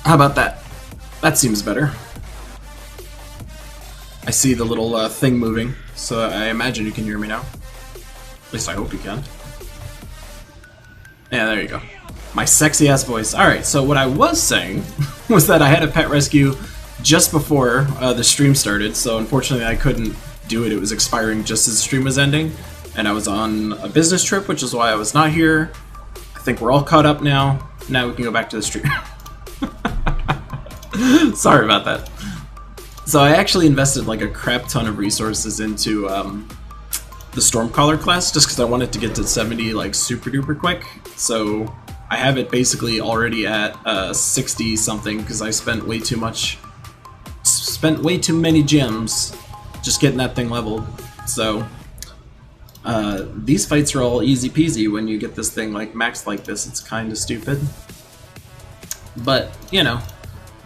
How about that? That seems better. I see the little thing moving, so I imagine you can hear me now. At least I hope you can. Yeah, there you go. My sexy ass voice. Alright, so what I was saying was that I had a pet rescue just before the stream started, so unfortunately I couldn't do it. It was expiring just as the stream was ending, and I was on a business trip, which is why I was not here. I think we're all caught up now. Now we can go back to the stream. Sorry about that. So I actually invested like a crap ton of resources into the Stormcaller class just because I wanted to get to 70 like super duper quick. So I have it basically already at 60 something because I spent way too many gems just getting that thing leveled. So these fights are all easy peasy when you get this thing like maxed like this. It's kind of stupid, but you know,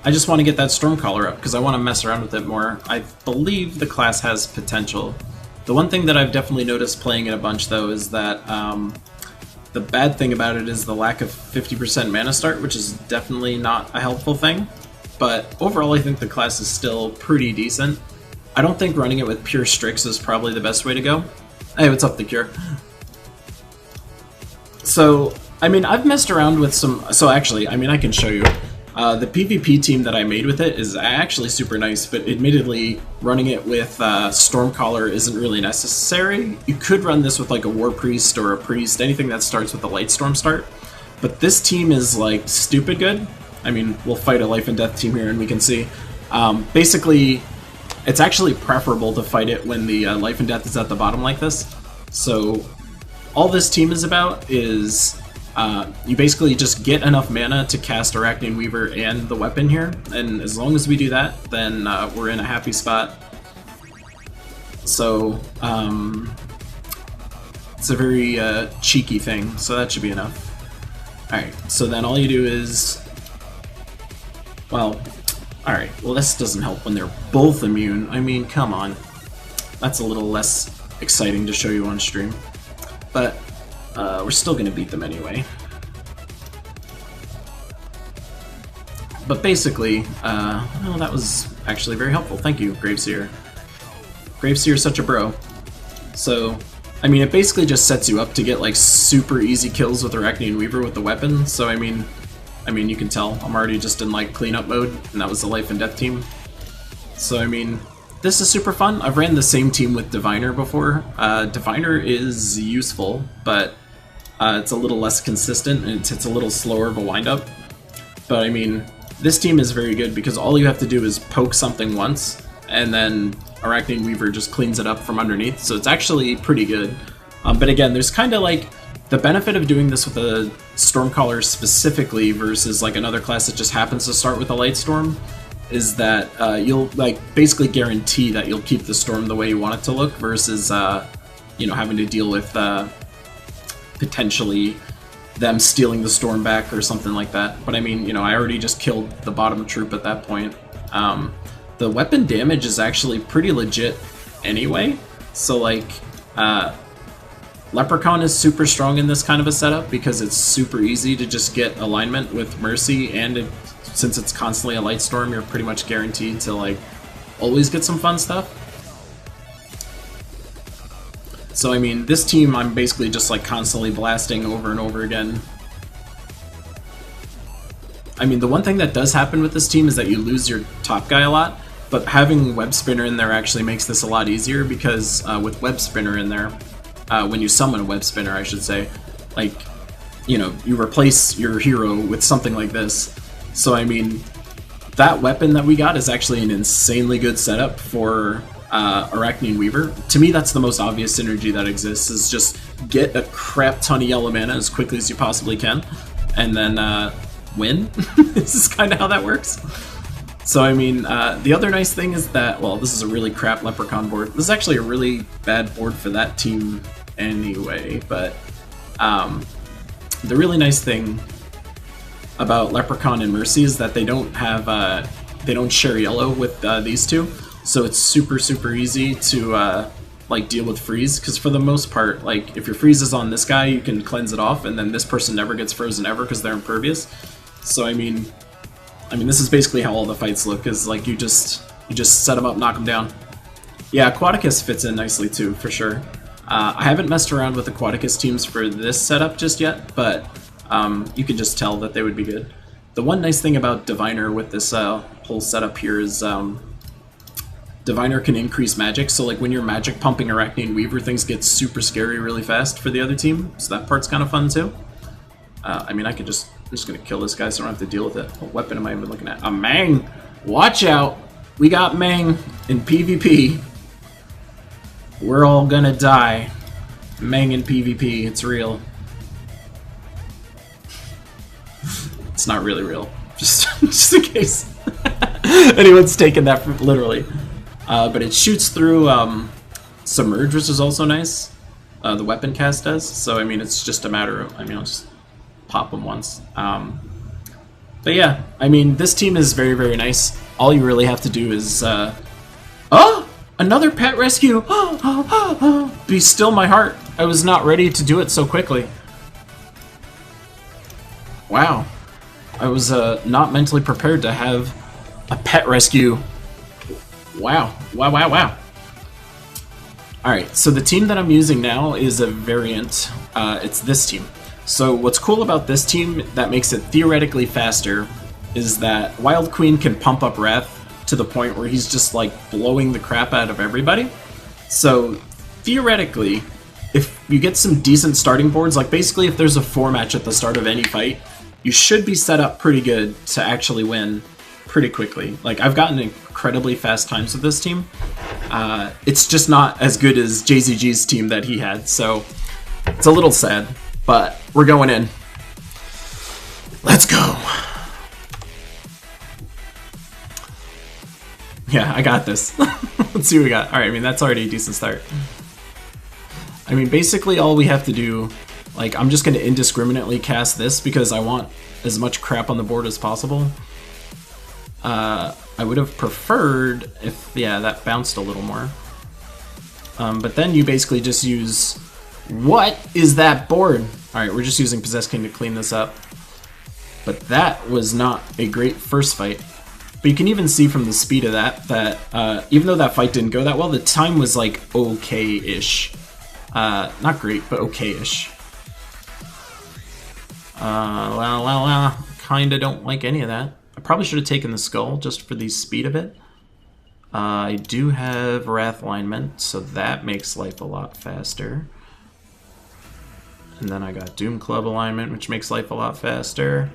I just want to get that Stormcaller up because I want to mess around with it more. I believe the class has potential. The one thing that I've definitely noticed playing it a bunch though is that the bad thing about it is the lack of 50% mana start, which is definitely not a helpful thing. But overall I think the class is still pretty decent. I don't think running it with pure Strix is probably the best way to go. Hey, what's up, The Cure? So, I mean, I've messed around with some... So actually, I mean, I can show you. The PvP team that I made with it is actually super nice, but admittedly, running it with Stormcaller isn't really necessary. You could run this with like a War Priest or a Priest, anything that starts with a Lightstorm start. But this team is like stupid good. I mean, we'll fight a Life and Death team here and we can see. Basically, it's actually preferable to fight it when the Life and Death is at the bottom like this. So all this team is about is... you basically just get enough mana to cast Arachnean Weaver and the weapon here, and as long as we do that, then we're in a happy spot. So, it's a very cheeky thing, so that should be enough. Alright, so then all you do is... Well, alright, well this doesn't help when they're both immune. I mean, come on. That's a little less exciting to show you on stream. But... we're still gonna beat them anyway. But basically, well, that was actually very helpful. Thank you, Graveseer. Graveseer's such a bro. So, I mean, it basically just sets you up to get like super easy kills with Arachnean Weaver with the weapon. So I mean, you can tell I'm already just in like cleanup mode, and that was the Life and Death team. So I mean, this is super fun. I've ran the same team with Diviner before. Diviner is useful, but it's a little less consistent, and it's a little slower of a wind-up. But I mean, this team is very good because all you have to do is poke something once, and then Arachnean Weaver just cleans it up from underneath, so it's actually pretty good. But again, there's kind of like The benefit of doing this with a Stormcaller specifically versus like another class that just happens to start with a Light Storm is that you'll like basically guarantee that you'll keep the storm the way you want it to look versus you know, having to deal with potentially them stealing the storm back or something like that. But I mean, you know, I already just killed the bottom troop at that point. The weapon damage is actually pretty legit anyway, so like Leprechaun is super strong in this kind of a setup because it's super easy to just get alignment with Mercy, and since it's constantly a Light Storm, you're pretty much guaranteed to like always get some fun stuff. So I mean, this team I'm basically just like constantly blasting over and over again. I mean, the one thing that does happen with this team is that you lose your top guy a lot, but having Web Spinner in there actually makes this a lot easier because with Web Spinner in there, when you summon a Web Spinner, I should say, like, you know, you replace your hero with something like this. So, I mean, that weapon that we got is actually an insanely good setup for Arachnean Weaver. To me, that's the most obvious synergy that exists, is just get a crap ton of yellow mana as quickly as you possibly can, and then win. This is kind of how that works. So, I mean, the other nice thing is that, well, this is a really crap Leprechaun board. This is actually a really bad board for that team anyway, but the really nice thing about Leprechaun and Mercy is that they don't have, they don't share yellow with these two, so it's super easy to like deal with freeze, because for the most part, like, if your freeze is on this guy, you can cleanse it off, and then this person never gets frozen ever because they're impervious. So I mean, this is basically how all the fights look, is like you just set them up, knock them down. Yeah, Aquaticus fits in nicely too, for sure. I haven't messed around with Aquaticus teams for this setup just yet, but you can just tell that they would be good. The one nice thing about Diviner with this whole setup here is Diviner can increase magic, so like when you're magic pumping Arachnean Weaver, things get super scary really fast for the other team, so that part's kind of fun too. I mean, I'm just gonna kill this guy so I don't have to deal with it. What weapon am I even looking at? A Mang! Watch out! We got Mang in PvP. We're all gonna die. Mang in PvP, it's real. It's not really real. Just in case anyone's taken that literally. But it shoots through Submerge, which is also nice. The weapon cast does. So, I mean, it's just a matter of, I mean, I'll just pop them once. But yeah, I mean, this team is very nice. All you really have to do is, oh! Another pet rescue! Be still my heart. I was not ready to do it so quickly. Wow. I was not mentally prepared to have a pet rescue. Wow. Wow. Alright, so the team that I'm using now is a variant. It's this team. So what's cool about this team that makes it theoretically faster is that Wild Queen can pump up Wrath to the point where he's just like blowing the crap out of everybody. So theoretically, if you get some decent starting boards, like basically if there's a 4 match at the start of any fight, you should be set up pretty good to actually win pretty quickly. Like, I've gotten incredibly fast times with this team. It's just not as good as JZG's team that he had, so it's a little sad, but we're going in. Let's go. Yeah, I got this. Let's see what we got. Alright, I mean, that's already a decent start. I mean, basically all we have to do, like, I'm just going to indiscriminately cast this because I want as much crap on the board as possible. I would have preferred if, yeah, that bounced a little more. But then you basically just use, what is that board? Alright, we're just using Possessed King to clean this up. But that was not a great first fight. But you can even see from the speed of that even though that fight didn't go that well, the time was like okay-ish. Not great, but okay-ish. Well, kinda don't like any of that. I probably should have taken the skull just for the speed of it. I do have Wrath alignment, so that makes life a lot faster. And then I got Doom Club alignment, which makes life a lot faster.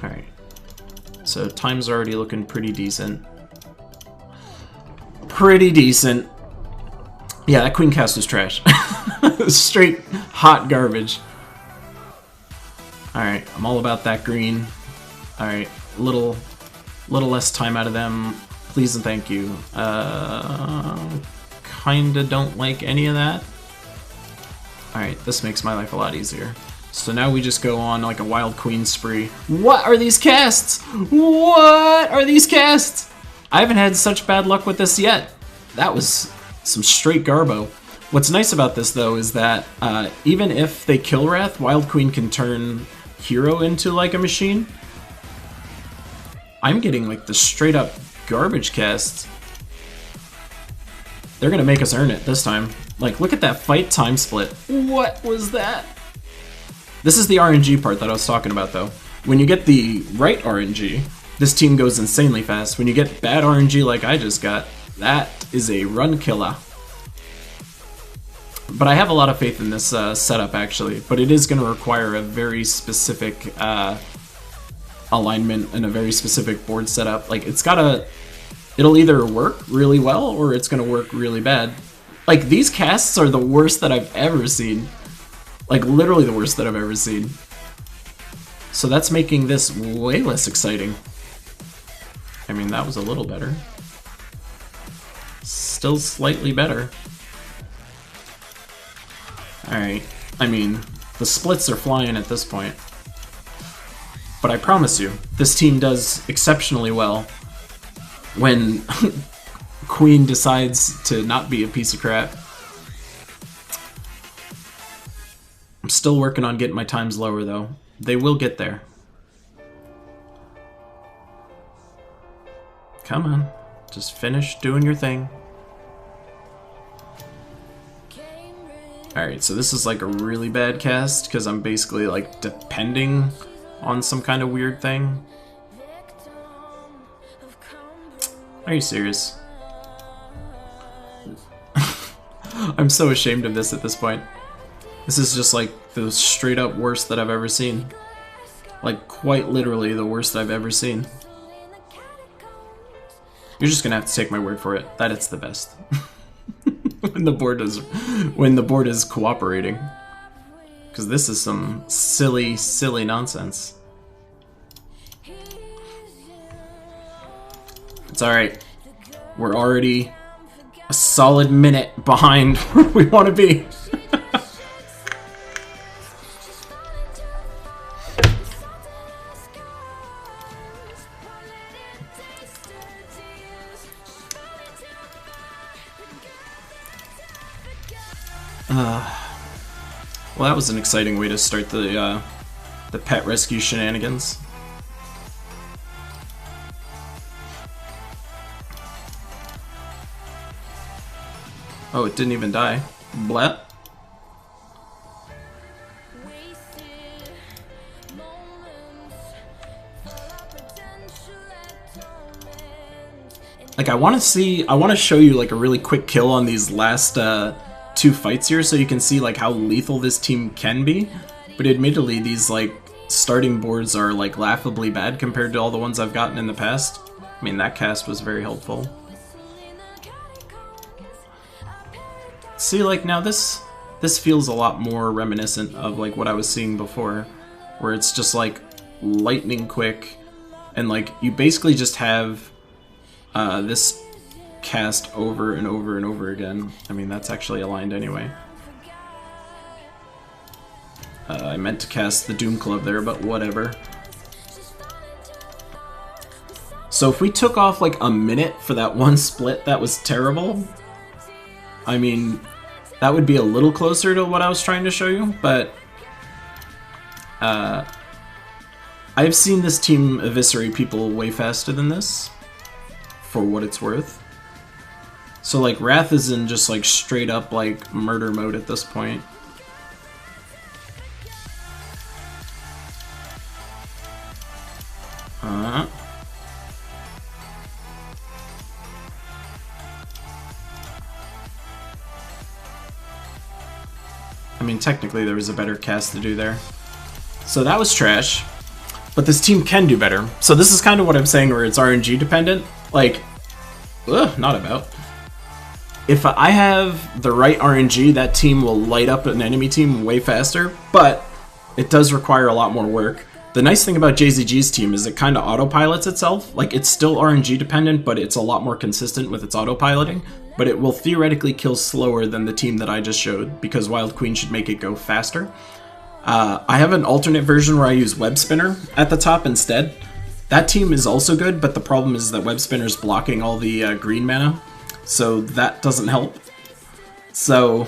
Alright. So time's already looking pretty decent. Pretty decent. Yeah, that Queen cast was trash. Straight hot garbage. Alright, I'm all about that green. Alright, little less time out of them. Please and thank you. Kinda don't like any of that. Alright, this makes my life a lot easier. So now we just go on like a wild queen spree. What are these casts? What are these casts? I haven't had such bad luck with this yet. That was some straight garbo. What's nice about this though is that even if they kill Wrath, Wild Queen can turn Hero into like a machine. I'm getting like the straight up garbage casts. They're gonna make us earn it this time. Like, look at that fight time split. What was that? This is the RNG part that I was talking about though. When you get the right RNG, this team goes insanely fast. When you get bad RNG like I just got, that is a run killer. But I have a lot of faith in this setup actually, but it is going to require a very specific alignment and a very specific board setup. Like, it'll either work really well or it's going to work really bad. Like, these casts are the worst that I've ever seen. Like, literally the worst that I've ever seen. So that's making this way less exciting. I mean, that was a little better. Still slightly better. Alright, I mean, the splits are flying at this point. But I promise you, this team does exceptionally well when Queen decides to not be a piece of crap. I'm still working on getting my times lower though. They will get there. Come on, just finish doing your thing. Alright, so this is like a really bad cast because I'm basically like depending on some kind of weird thing. Are you serious? I'm so ashamed of this at this point. This is just like the straight up worst that I've ever seen. Like, quite literally the worst I've ever seen. You're just gonna have to take my word for it that it's the best. when the board is cooperating. Because this is some silly, silly nonsense. It's alright. We're already a solid minute behind where we want to be. Well, that was an exciting way to start the pet rescue shenanigans. Oh, it didn't even die. Blah. Like, I want to show you like a really quick kill on these last two fights here so you can see like how lethal this team can be, but admittedly these like starting boards are like laughably bad compared to all the ones I've gotten in the past. I mean, that cast was very helpful. See, like, now this feels a lot more reminiscent of like what I was seeing before, where it's just like lightning quick and like you basically just have this cast over and over and over again. I mean, that's actually aligned anyway. I meant to cast the Doom Club there, but whatever. So if we took off like a minute for that one split, that was terrible. I mean, that would be a little closer to what I was trying to show you, but I've seen this team eviscerate people way faster than this, for what it's worth. So like Wrath is in just like straight up like murder mode at this point. I mean, technically there was a better cast to do there. So that was trash. But this team can do better. So this is kind of what I'm saying, where it's RNG dependent. Like, not about. If I have the right RNG, that team will light up an enemy team way faster, but it does require a lot more work. The nice thing about JZG's team is it kind of autopilots itself. Like, it's still RNG dependent, but it's a lot more consistent with its autopiloting. But it will theoretically kill slower than the team that I just showed, because Wild Queen should make it go faster. I have an alternate version where I use Web Spinner at the top instead. That team is also good, but the problem is that Web Spinner's blocking all the green mana, so that doesn't help. So,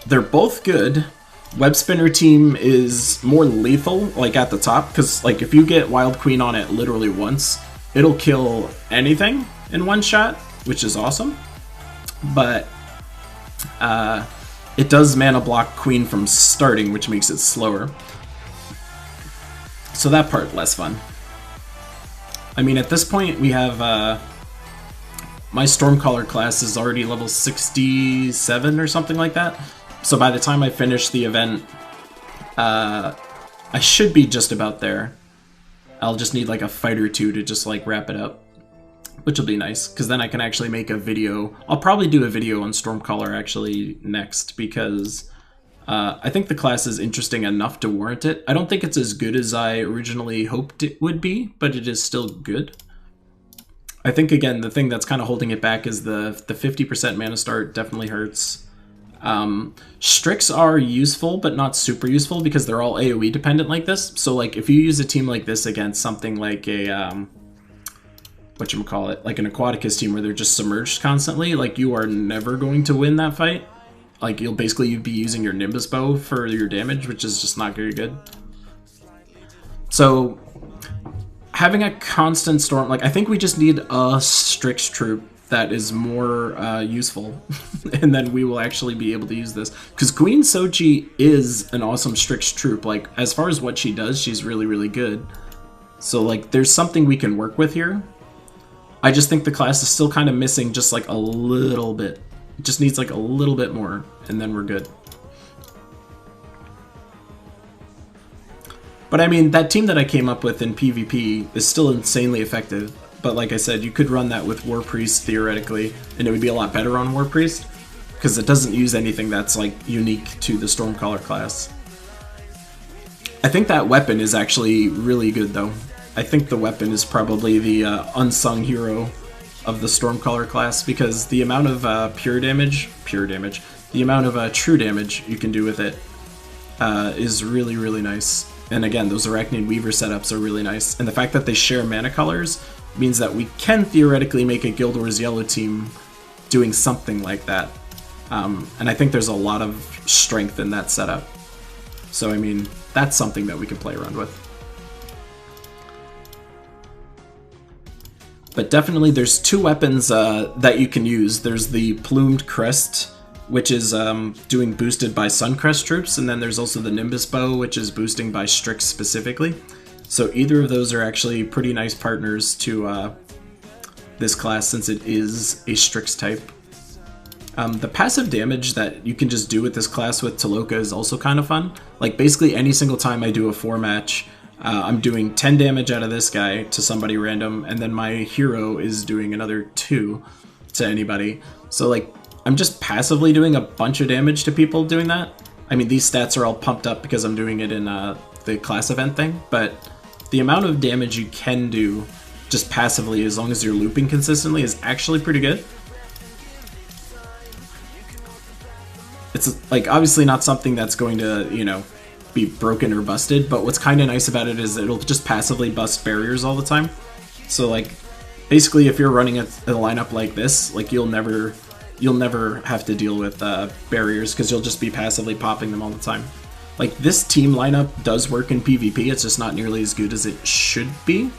they're both good. Web Spinner team is more lethal, like at the top, because like if you get Wild Queen on it literally once, it'll kill anything in one shot, which is awesome. But it does mana block Queen from starting, which makes it slower. So that part less fun. I mean, at this point we have my Stormcaller class is already level 67 or something like that. So by the time I finish the event, I should be just about there. I'll just need like a fight or two to just like wrap it up, which will be nice, because then I can actually make a video. I'll probably do a video on Stormcaller actually next, because I think the class is interesting enough to warrant it. I don't think it's as good as I originally hoped it would be, but it is still good. I think, again, the thing that's kind of holding it back is the 50% mana start definitely hurts. Strix are useful, but not super useful, because they're all AoE dependent like this. So like if you use a team like this against something like a whatchamacallit, like an Aquaticus team where they're just submerged constantly, like you are never going to win that fight. Like you'd be using your Nimbus bow for your damage, which is just not very good. So having a constant storm, like I think we just need a Strix troop that is more useful, and then we will actually be able to use this. Because Queen Sochi is an awesome Strix troop. Like, as far as what she does, she's really, really good. So, like, there's something we can work with here. I just think the class is still kind of missing just, like, a little bit. It just needs, like, a little bit more, and then we're good. But, I mean, that team that I came up with in PvP is still insanely effective. But like I said, you could run that with War Priest theoretically, and it would be a lot better on War Priest, because it doesn't use anything that's like unique to the Stormcaller class. I think that weapon is actually really good though. I think the weapon is probably the unsung hero of the Stormcaller class, because the amount of the amount of true damage you can do with it is really, really nice. And again, those Arachneid Weaver setups are really nice, and the fact that they share mana colors means that we can theoretically make a Guild Wars Yellow team doing something like that. And I think there's a lot of strength in that setup. So, I mean, that's something that we can play around with. But definitely there's two weapons that you can use. There's the Plumed Crest, which is doing boosted by Suncrest troops, and then there's also the Nimbus Bow, which is boosting by Strix specifically. So either of those are actually pretty nice partners to this class, since it is a Strix type. The passive damage that you can just do with this class with Taloka is also kind of fun. Like basically any single time I do a 4-match, I'm doing 10 damage out of this guy to somebody random, and then my hero is doing another 2 to anybody. So like I'm just passively doing a bunch of damage to people doing that. I mean, these stats are all pumped up because I'm doing it in the class event thing, but the amount of damage you can do just passively, as long as you're looping consistently, is actually pretty good. It's like obviously not something that's going to, you know, be broken or busted, but what's kind of nice about it is it'll just passively bust barriers all the time. So like basically if you're running a lineup like this, like you'll never have to deal with barriers, because you'll just be passively popping them all the time. Like, this team lineup does work in PvP, it's just not nearly as good as it should be.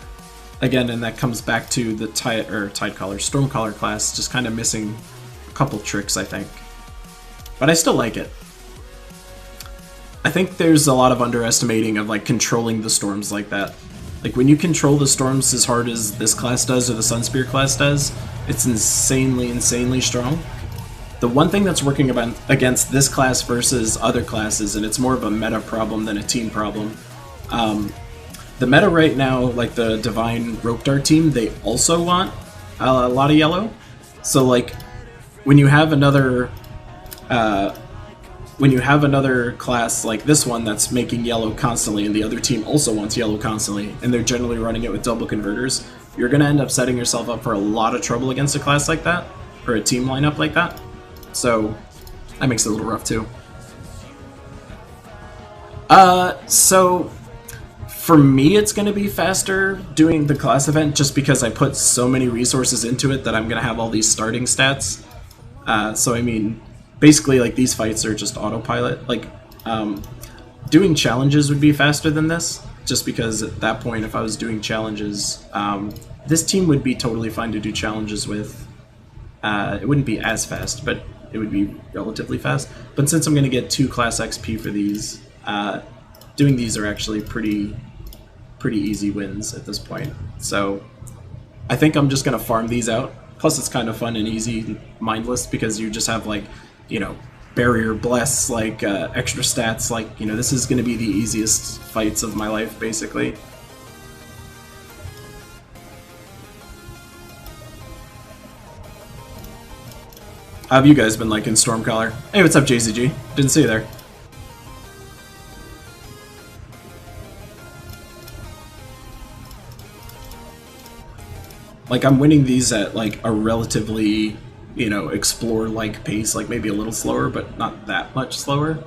Again, and that comes back to the Stormcaller class, just kind of missing a couple tricks, I think. But I still like it. I think there's a lot of underestimating of, like, controlling the storms like that. Like, when you control the storms as hard as this class does, or the Sunspear class does, it's insanely, insanely strong. The one thing that's working against this class versus other classes, and it's more of a meta problem than a team problem, the meta right now, like the Divine Rope Dart team, they also want a lot of yellow. So like, when you have another when you have another class like this one that's making yellow constantly and the other team also wants yellow constantly, and they're generally running it with double converters, you're going to end up setting yourself up for a lot of trouble against a class like that, or a team lineup like that. So that makes it a little rough too. So for me, it's going to be faster doing the class event just because I put so many resources into it that I'm going to have all these starting stats. So I mean, basically, like, these fights are just autopilot. Like, doing challenges would be faster than this, just because at that point, if I was doing challenges, this team would be totally fine to do challenges with. It wouldn't be as fast, but it would be relatively fast. But since I'm going to get 2 class XP for these, doing these are actually pretty easy wins at this point. So I think I'm just going to farm these out. Plus, it's kind of fun and easy, mindless, because you just have, like, you know, barrier, bless, like, extra stats. Like, you know, this is going to be the easiest fights of my life, basically. How have you guys been liking Stormcaller? Hey, what's up, JCG? Didn't see you there. Like, I'm winning these at, like, a relatively, you know, explore-like pace, like maybe a little slower, but not that much slower.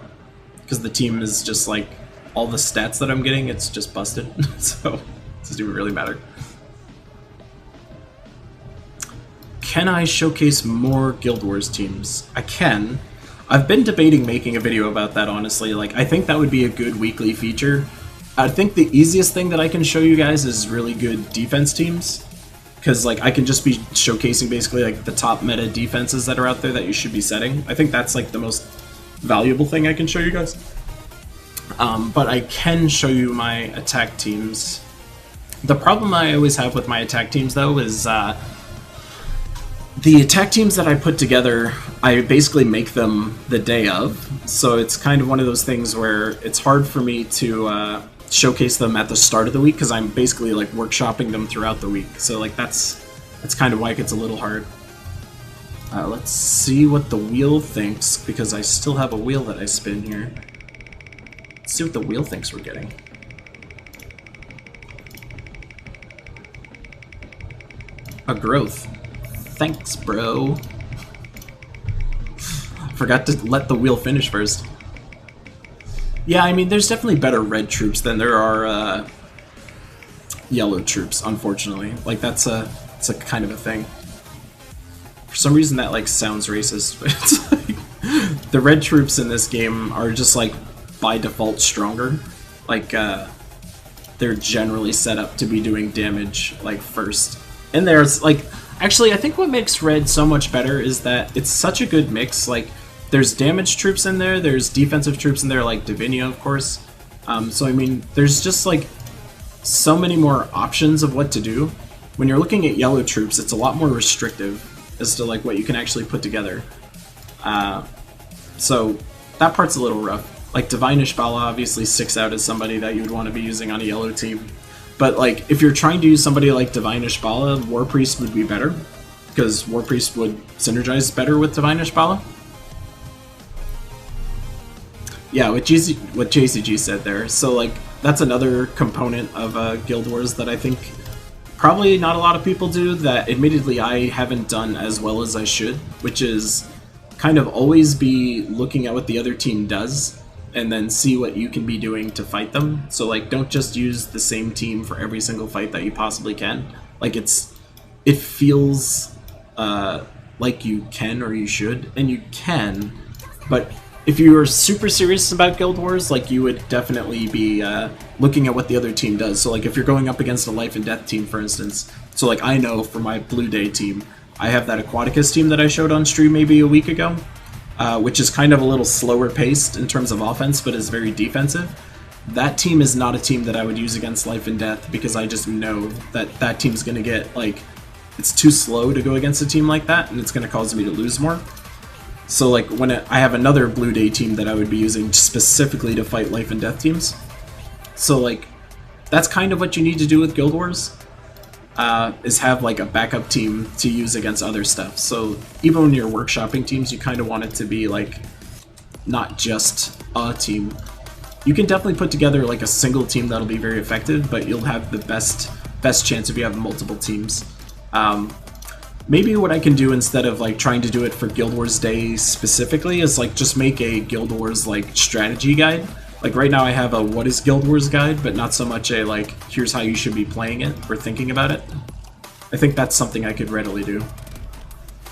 Because the team is just, like, all the stats that I'm getting, it's just busted. So, it doesn't even really matter. Can I showcase more Guild Wars teams? I can. I've been debating making a video about that, honestly. Like, I think that would be a good weekly feature. I think the easiest thing that I can show you guys is really good defense teams. Because, like, I can just be showcasing basically, like, the top meta defenses that are out there that you should be setting. I think that's, like, the most valuable thing I can show you guys. But I can show you my attack teams. The problem I always have with my attack teams, though, is the attack teams that I put together, I basically make them the day of. So it's kind of one of those things where it's hard for me to showcase them at the start of the week, because I'm basically, like, workshopping them throughout the week. So, like, that's kind of why it gets a little hard. Let's see what the wheel thinks, because I still have a wheel that I spin here. Let's see what the wheel thinks we're getting. A growth. Thanks, bro. Forgot to let the wheel finish first. Yeah, I mean, there's definitely better red troops than there are yellow troops, unfortunately. Like, it's a kind of a thing. For some reason that, like, sounds racist, but it's like, the red troops in this game are just, like, by default stronger. Like, they're generally set up to be doing damage, like, first. And there's, like, actually, I think what makes red so much better is that it's such a good mix. Like, there's damage troops in there, there's defensive troops in there, like Divinia, of course. So, I mean, there's just, like, so many more options of what to do. When you're looking at yellow troops, it's a lot more restrictive as to, like, what you can actually put together. So, that part's a little rough. Like, Divine Ishbala obviously sticks out as somebody that you would want to be using on a yellow team. But, like, if you're trying to use somebody like Divine Ishbala, War Priest would be better, because War Priest would synergize better with Divine Ishbala. Yeah, what JCG said there. So, like, that's another component of Guild Wars that I think probably not a lot of people do, that admittedly I haven't done as well as I should, which is kind of always be looking at what the other team does and then see what you can be doing to fight them. So, like, don't just use the same team for every single fight that you possibly can. Like, it feels like you can or you should, and you can, but if you were super serious about Guild Wars, like, you would definitely be looking at what the other team does. So, like, if you're going up against a Life and Death team, for instance, so, like, I know for my Blue Day team, I have that Aquaticus team that I showed on stream maybe a week ago, which is kind of a little slower paced in terms of offense, but is very defensive. That team is not a team that I would use against Life and Death, because I just know that that team's going to get, like, it's too slow to go against a team like that, and it's going to cause me to lose more. So, like, when I have another Blue Day team that I would be using specifically to fight Life and Death teams. So, like, that's kind of what you need to do with Guild Wars, is have, like, a backup team to use against other stuff. So, even when you're workshopping teams, you kind of want it to be, like, not just a team. You can definitely put together like a single team that'll be very effective, but you'll have the best chance if you have multiple teams. Maybe what I can do instead of like trying to do it for Guild Wars Day specifically is like just make a Guild Wars like strategy guide. Like right now I have a what is Guild Wars guide, but not so much a like here's how you should be playing it or thinking about it. I think that's something I could readily do.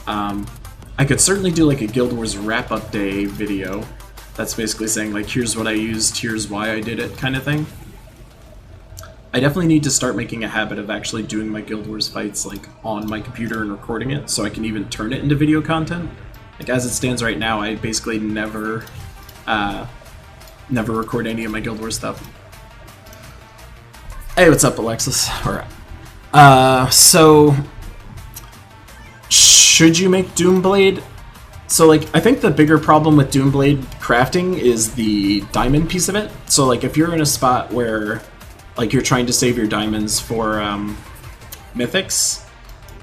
I could certainly do like a Guild Wars wrap-up day video that's basically saying like here's what I used, here's why I did it kind of thing. I definitely need to start making a habit of actually doing my Guild Wars fights like on my computer and recording it so I can even turn it into video content. Like as it stands right now, I basically never record any of my Guild Wars stuff. Hey, what's up, Alexis? Alright. So should you make Doomblade? So like I think the bigger problem with Doomblade crafting is the diamond piece of it. So like if you're in a spot where like you're trying to save your diamonds for mythics,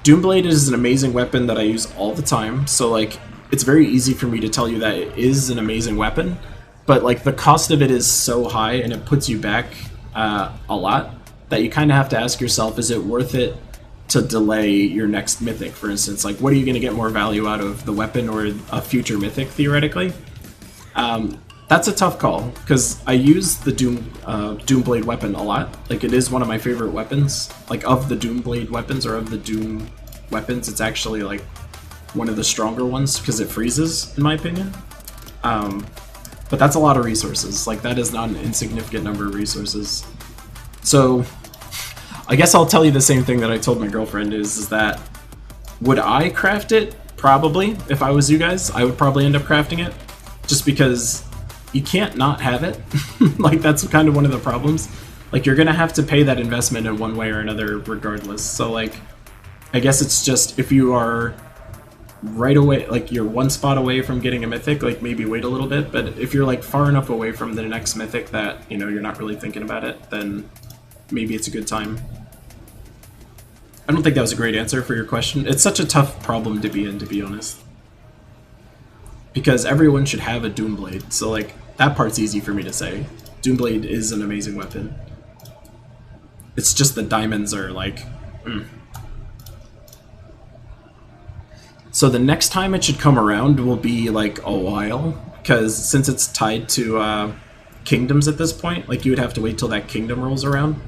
Doomblade is an amazing weapon that I use all the time. So like it's very easy for me to tell you that it is an amazing weapon, but like the cost of it is so high and it puts you back a lot that you kind of have to ask yourself, is it worth it to delay your next mythic, for instance? Like what are you going to get more value out of, the weapon or a future mythic theoretically? That's a tough call, because I use the Doomblade weapon a lot. Like, it is one of my favorite weapons. Like, of the Doomblade weapons, or of the Doom weapons, it's actually, like, one of the stronger ones, because it freezes, in my opinion. But that's a lot of resources. Like, that is not an insignificant number of resources. So, I guess I'll tell you the same thing that I told my girlfriend, is that, would I craft it? Probably. If I was you guys, I would probably end up crafting it. Just because you can't not have it. Like, that's kind of one of the problems. Like, you're gonna have to pay that investment in one way or another regardless. So, like, I guess it's just, if you are right away, like, you're one spot away from getting a mythic, like, maybe wait a little bit. But if you're, like, far enough away from the next mythic that, you know, you're not really thinking about it, then maybe it's a good time. I don't think that was a great answer for your question. It's such a tough problem to be in, to be honest. Because everyone should have a Doomblade, so like, that part's easy for me to say. Doomblade is an amazing weapon. It's just the diamonds are like, So the next time it should come around will be like a while, because since it's tied to kingdoms at this point, like you would have to wait till that kingdom rolls around.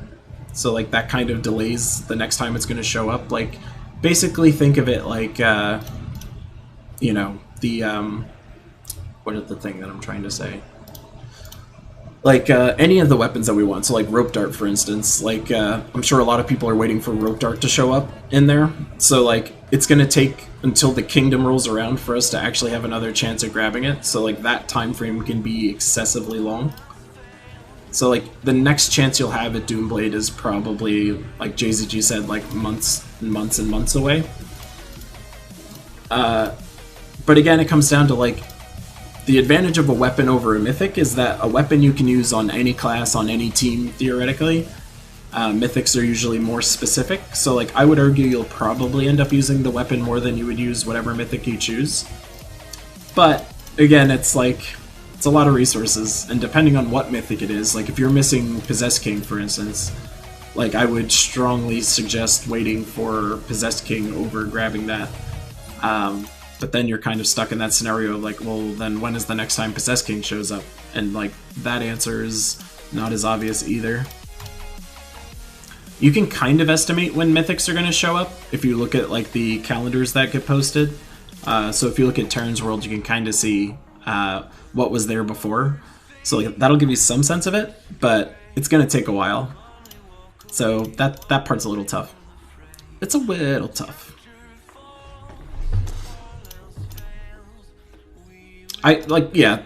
So like that kind of delays the next time it's going to show up. Like, basically think of it like, you know, the, what is the thing that I'm trying to say? Like, any of the weapons that we want. So, like, Rope Dart, for instance. Like, I'm sure a lot of people are waiting for Rope Dart to show up in there. So, like, it's going to take until the kingdom rolls around for us to actually have another chance at grabbing it. So, like, that time frame can be excessively long. So, like, the next chance you'll have at Doomblade is probably, like JZG said, like, months and months and months away. But again, it comes down to, like, the advantage of a weapon over a mythic is that a weapon you can use on any class, on any team, theoretically. Mythics are usually more specific, so like I would argue you'll probably end up using the weapon more than you would use whatever mythic you choose. But again, it's like, it's a lot of resources, and depending on what mythic it is, like if you're missing Possessed King, for instance, like I would strongly suggest waiting for Possessed King over grabbing that. But then you're kind of stuck in that scenario of like, well, then when is the next time Possessed King shows up? And like, that answer is not as obvious either. You can kind of estimate when mythics are going to show up if you look at like the calendars that get posted. So if you look at Terran's World, you can kind of see what was there before. So like, that'll give you some sense of it, but it's going to take a while. So that part's a little tough. It's a little tough. Yeah,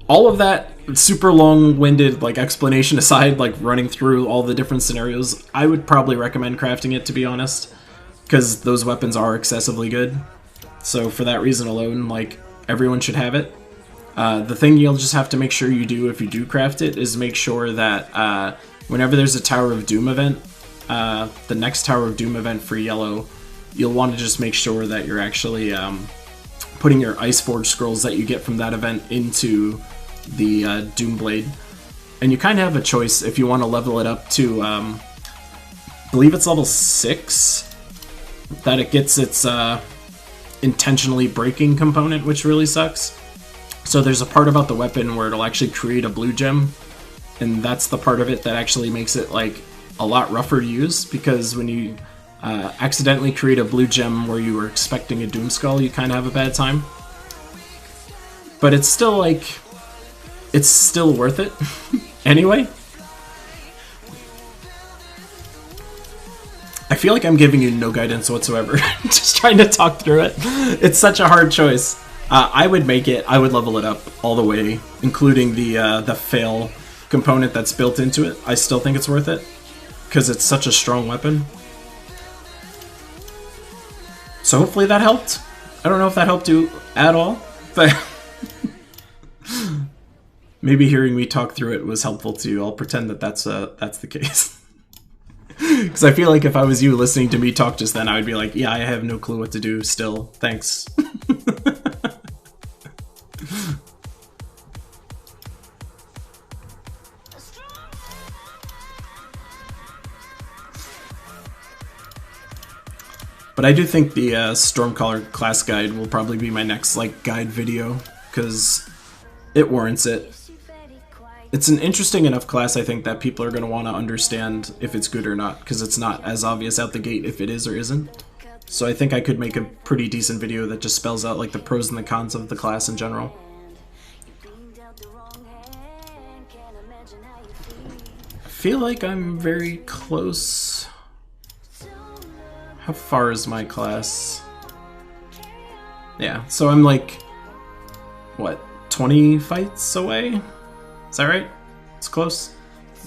all of that super long-winded, like, explanation aside, like, running through all the different scenarios, I would probably recommend crafting it, to be honest, because those weapons are excessively good. So for that reason alone, like, everyone should have it. The thing you'll just have to make sure you do if you do craft it is make sure that whenever there's a Tower of Doom event, the next Tower of Doom event for yellow, you'll want to just make sure that you're actually putting your Iceforge scrolls that you get from that event into the Doomblade. And you kind of have a choice if you want to level it up to, I believe it's level 6, that it gets its intentionally breaking component, which really sucks. So there's a part about the weapon where it'll actually create a blue gem, and that's the part of it that actually makes it like a lot rougher to use, because when you accidentally create a blue gem where you were expecting a Doomskull, you kind of have a bad time. But it's still like, it's still worth it. Anyway, I feel like I'm giving you no guidance whatsoever. Just trying to talk through it. It's such a hard choice. I would make it, I would level it up all the way, including the fail component that's built into it. I still think it's worth it, because it's such a strong weapon. So hopefully that helped. I don't know if that helped you at all, but maybe hearing me talk through it was helpful to you. I'll pretend that that's the case. Because I feel like if I was you listening to me talk just then, I would be like, yeah, I have no clue what to do still. Thanks. But I do think the Stormcaller class guide will probably be my next like guide video, because it warrants it. It's an interesting enough class, I think, that people are going to want to understand if it's good or not, because it's not as obvious out the gate if it is or isn't. So I think I could make a pretty decent video that just spells out like the pros and the cons of the class in general. I feel like I'm very close. How far is my class? Yeah, so I'm like, what, 20 fights away? Is that right? It's close.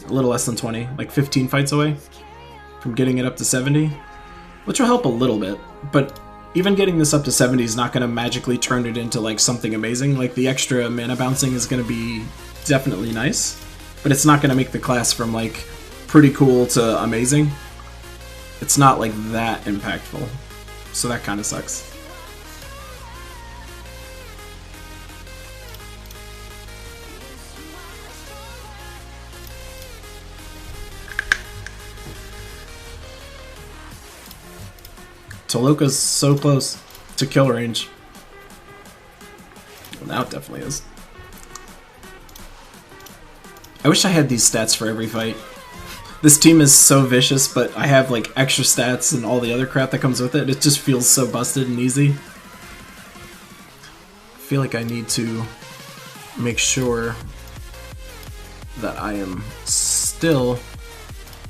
A little less than 20, like 15 fights away from getting it up to 70, which will help a little bit, but even getting this up to 70 is not going to magically turn it into like something amazing. Like the extra mana bouncing is going to be definitely nice, but it's not going to make the class from like pretty cool to amazing. It's not like that impactful, so that kind of sucks. Toloka's so close to kill range. Well, now it definitely is. I wish I had these stats for every fight. This team is so vicious, but I have like extra stats and all the other crap that comes with it. It just feels so busted and easy. I feel like I need to make sure that I am still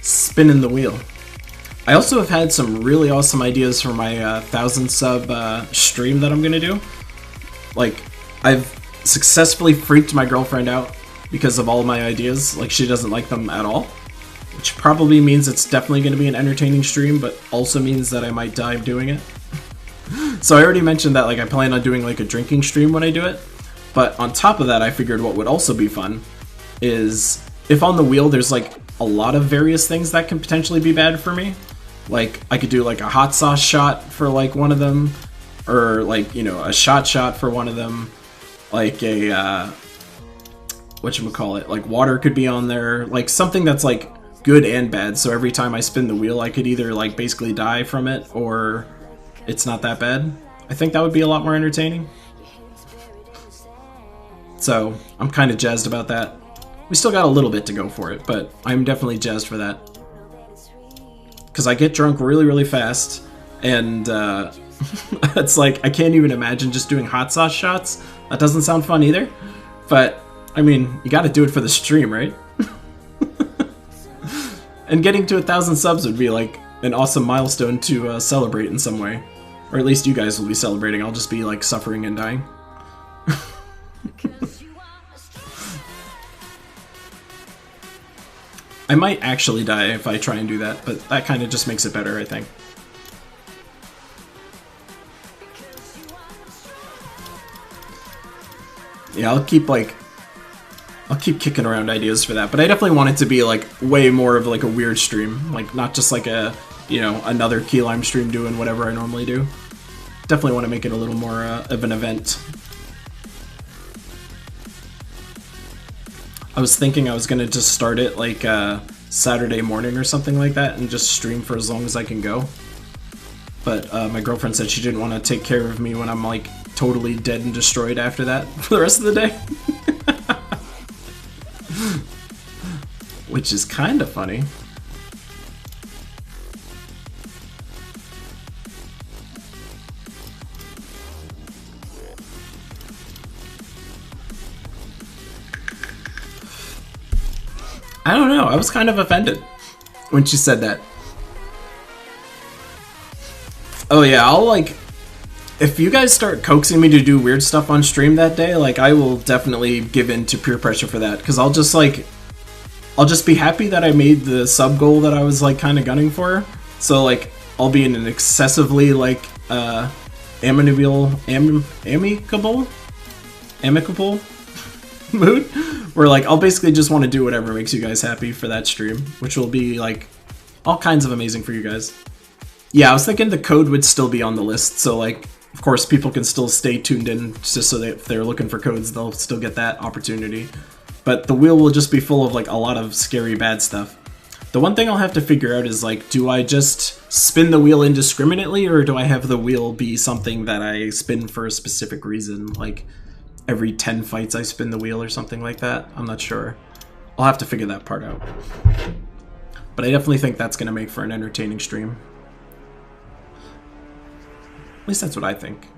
spinning the wheel. I also have had some really awesome ideas for my 1,000 sub stream that I'm gonna do. Like, I've successfully freaked my girlfriend out because of all my ideas. Like, she doesn't like them at all, which probably means it's definitely gonna be an entertaining stream, but also means that I might die doing it. So I already mentioned that like I plan on doing like a drinking stream when I do it, but on top of that I figured what would also be fun is if on the wheel there's like a lot of various things that can potentially be bad for me. Like, I could do like a hot sauce shot for like one of them, or like, you know, a shot for one of them, like a, whatchamacallit, like water could be on there, like something that's like good and bad, so every time I spin the wheel I could either like basically die from it, or it's not that bad. I think that would be a lot more entertaining. So, I'm kind of jazzed about that. We still got a little bit to go for it, but I'm definitely jazzed for that. Because I get drunk really, really fast, and it's like, I can't even imagine just doing hot sauce shots. That doesn't sound fun either, but, I mean, you gotta do it for the stream, right? And getting to 1,000 subs would be like an awesome milestone to celebrate in some way. Or at least you guys will be celebrating, I'll just be like suffering and dying. I might actually die if I try and do that, but that kind of just makes it better, I think. Yeah, I'll keep kicking around ideas for that, but I definitely want it to be like way more of like a weird stream, like not just like a, you know, another Keylime stream doing whatever I normally do. definitely want to make it a little more of an event. I was thinking I was gonna just start it like Saturday morning or something like that and just stream for as long as I can go. But my girlfriend said she didn't want to take care of me when I'm like totally dead and destroyed after that for the rest of the day. Which is kind of funny. I don't know, I was kind of offended when she said that. Oh yeah, I'll like, if you guys start coaxing me to do weird stuff on stream that day, like I will definitely give in to peer pressure for that, because I'll just be happy that I made the sub goal that I was like kind of gunning for. So like I'll be in an excessively like amicable mood where like I'll basically just want to do whatever makes you guys happy for that stream, which will be like all kinds of amazing for you guys. Yeah, I was thinking the code would still be on the list, so like of course people can still stay tuned in just so that if they're looking for codes they'll still get that opportunity. But the wheel will just be full of like a lot of scary bad stuff. The one thing I'll have to figure out is like, do I just spin the wheel indiscriminately, or do I have the wheel be something that I spin for a specific reason, like every 10 fights I spin the wheel or something like that? I'm not sure. I'll have to figure that part out. But I definitely think that's going to make for an entertaining stream. At least that's what I think.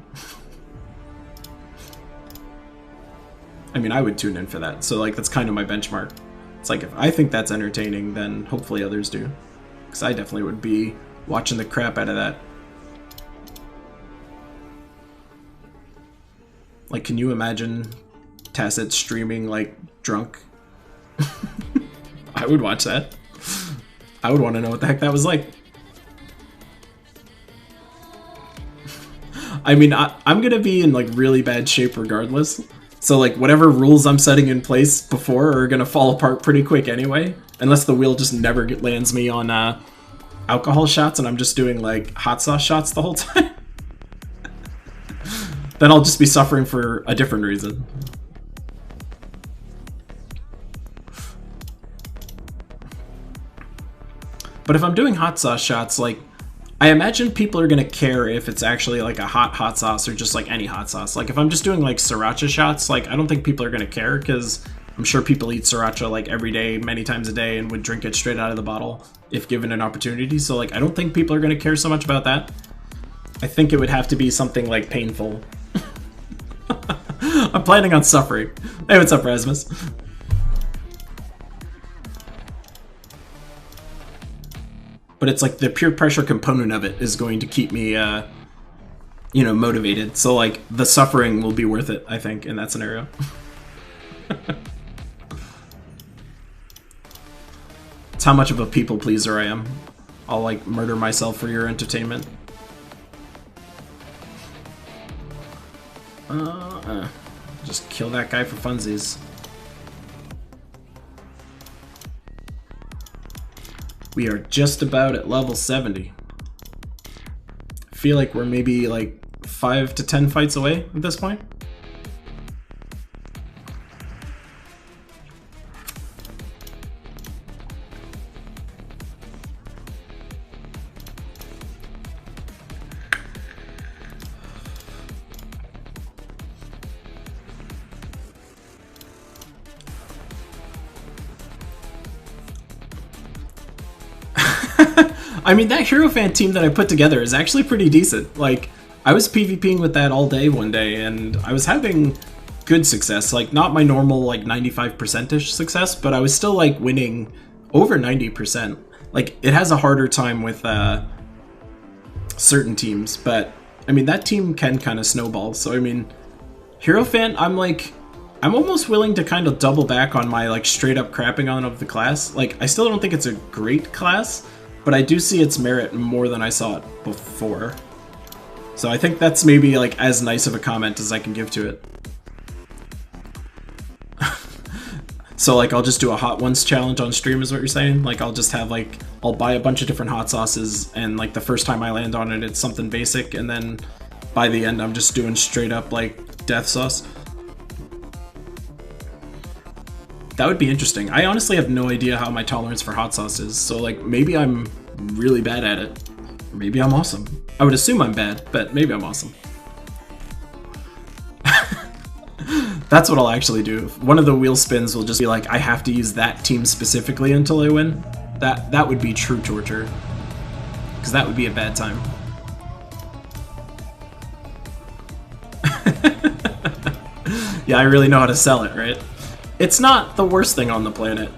I mean, I would tune in for that, so like that's kind of my benchmark. It's like if I think that's entertaining, then hopefully others do. Because I definitely would be watching the crap out of that. Like, can you imagine Tacit streaming, like, drunk? I would watch that. I would want to know what the heck that was like. I mean, I'm gonna be in, like, really bad shape regardless. So, like, whatever rules I'm setting in place before are gonna fall apart pretty quick anyway. Unless the wheel just never lands me on alcohol shots and I'm just doing, like, hot sauce shots the whole time. Then I'll just be suffering for a different reason. But if I'm doing hot sauce shots, like, I imagine people are gonna care if it's actually like a hot sauce or just like any hot sauce. Like if I'm just doing like sriracha shots, like I don't think people are gonna care, because I'm sure people eat sriracha like every day, many times a day, and would drink it straight out of the bottle if given an opportunity. So like I don't think people are gonna care so much about that. I think it would have to be something like painful. I'm planning on suffering. Hey, what's up, Rasmus? But it's like the peer pressure component of it is going to keep me, you know, motivated. So like the suffering will be worth it, I think, in that scenario. It's how much of a people pleaser I am. I'll like murder myself for your entertainment. Just kill that guy for funsies. We are just about at level 70. I feel like we're maybe like 5 to 10 fights away at this point. I mean, that Hierophant team that I put together is actually pretty decent. Like, I was PvPing with that all day one day, and I was having good success. Like, not my normal, like, 95%-ish success, but I was still, like, winning over 90%. Like, it has a harder time with certain teams, but, I mean, that team can kind of snowball. So, I mean, Hierophant, I'm almost willing to kind of double back on my, like, straight-up crapping on of the class. Like, I still don't think it's a great class, but I do see its merit more than I saw it before. So I think that's maybe like as nice of a comment as I can give to it. So like I'll just do a hot ones challenge on stream is what you're saying? Like I'll just have like, I'll buy a bunch of different hot sauces and like the first time I land on it, it's something basic, and then by the end I'm just doing straight up like death sauce. That would be interesting. I honestly have no idea how my tolerance for hot sauce is, so like maybe I'm really bad at it. Or maybe I'm awesome. I would assume I'm bad, but maybe I'm awesome. That's what I'll actually do. One of the wheel spins will just be like, I have to use that team specifically until I win. That would be true torture. Because that would be a bad time. Yeah, I really know how to sell it, right? It's not the worst thing on the planet.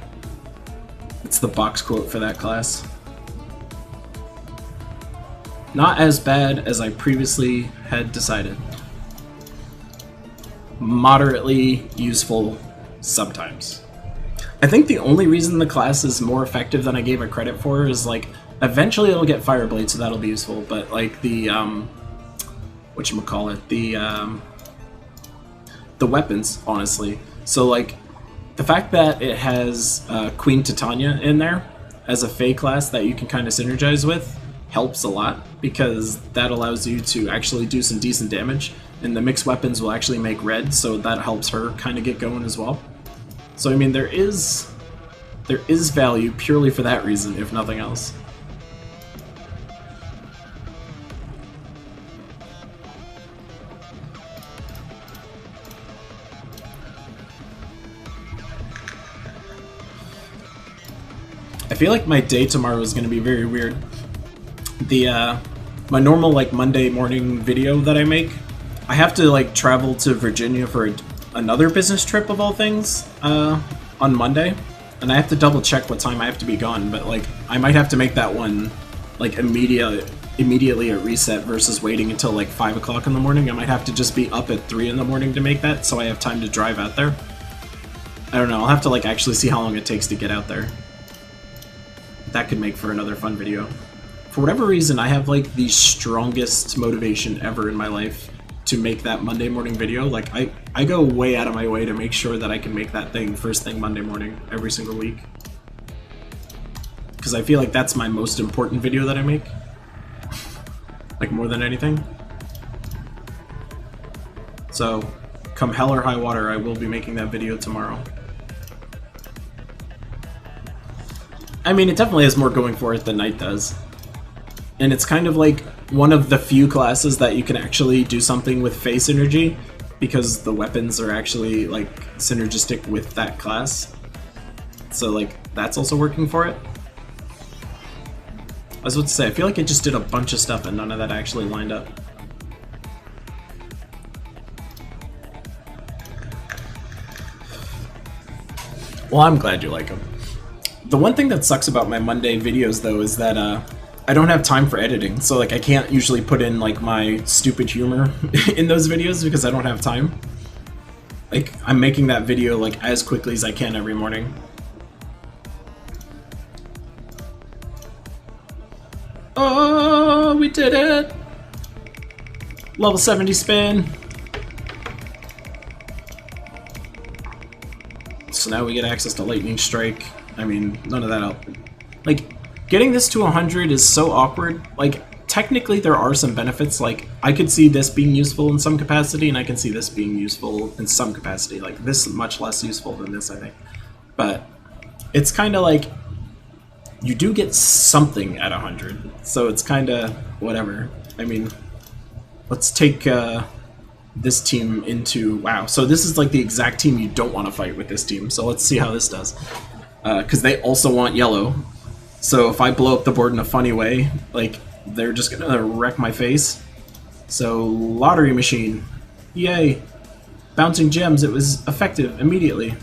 It's the box quote for that class. Not as bad as I previously had decided. Moderately useful sometimes. I think the only reason the class is more effective than I gave it credit for is like eventually it'll get Fireblade, so that'll be useful, but like the whatchamacallit, the weapons, honestly. So like the fact that it has Queen Titania in there as a Fey class that you can kind of synergize with helps a lot, because that allows you to actually do some decent damage, and the mixed weapons will actually make red, so that helps her kind of get going as well. So I mean, there is value purely for that reason, if nothing else. I feel like my day tomorrow is going to be very weird. My normal like Monday morning video that I make, I have to like travel to Virginia for another business trip of all things on Monday, and I have to double check what time I have to be gone, but like I might have to make that one like immediately at reset versus waiting until like 5 o'clock in the morning. I might have to just be up at 3 in the morning to make that, so I have time to drive out there. I don't know, I'll have to like actually see how long it takes to get out there. That could make for another fun video. For whatever reason, I have like the strongest motivation ever in my life to make that Monday morning video. Like I go way out of my way to make sure that I can make that thing first thing Monday morning every single week. Because I feel like that's my most important video that I make. Like more than anything. So, come hell or high water, I will be making that video tomorrow. I mean, it definitely has more going for it than Knight does. And it's kind of like one of the few classes that you can actually do something with Fey synergy, because the weapons are actually like synergistic with that class. So like that's also working for it. I was about to say, I feel like it just did a bunch of stuff and none of that actually lined up. Well, I'm glad you like them. The one thing that sucks about my Monday videos though is that I don't have time for editing, so like I can't usually put in like my stupid humor in those videos because I don't have time. Like I'm making that video like as quickly as I can every morning. Oh, we did it! Level 70 spin. So now we get access to Lightning Strike. I mean, none of that out. Like, getting this to 100 is so awkward. Like, technically there are some benefits. Like, I could see this being useful in some capacity, and I can see this being useful in some capacity. Like, this is much less useful than this, I think. But it's kind of like, you do get something at 100. So it's kind of whatever. I mean, let's take this team into... Wow, so this is like the exact team you don't want to fight with this team. So let's see how this does. Because they also want yellow. So if I blow up the board in a funny way, like, they're just gonna wreck my face. So, lottery machine. Yay. Bouncing gems, it was effective immediately.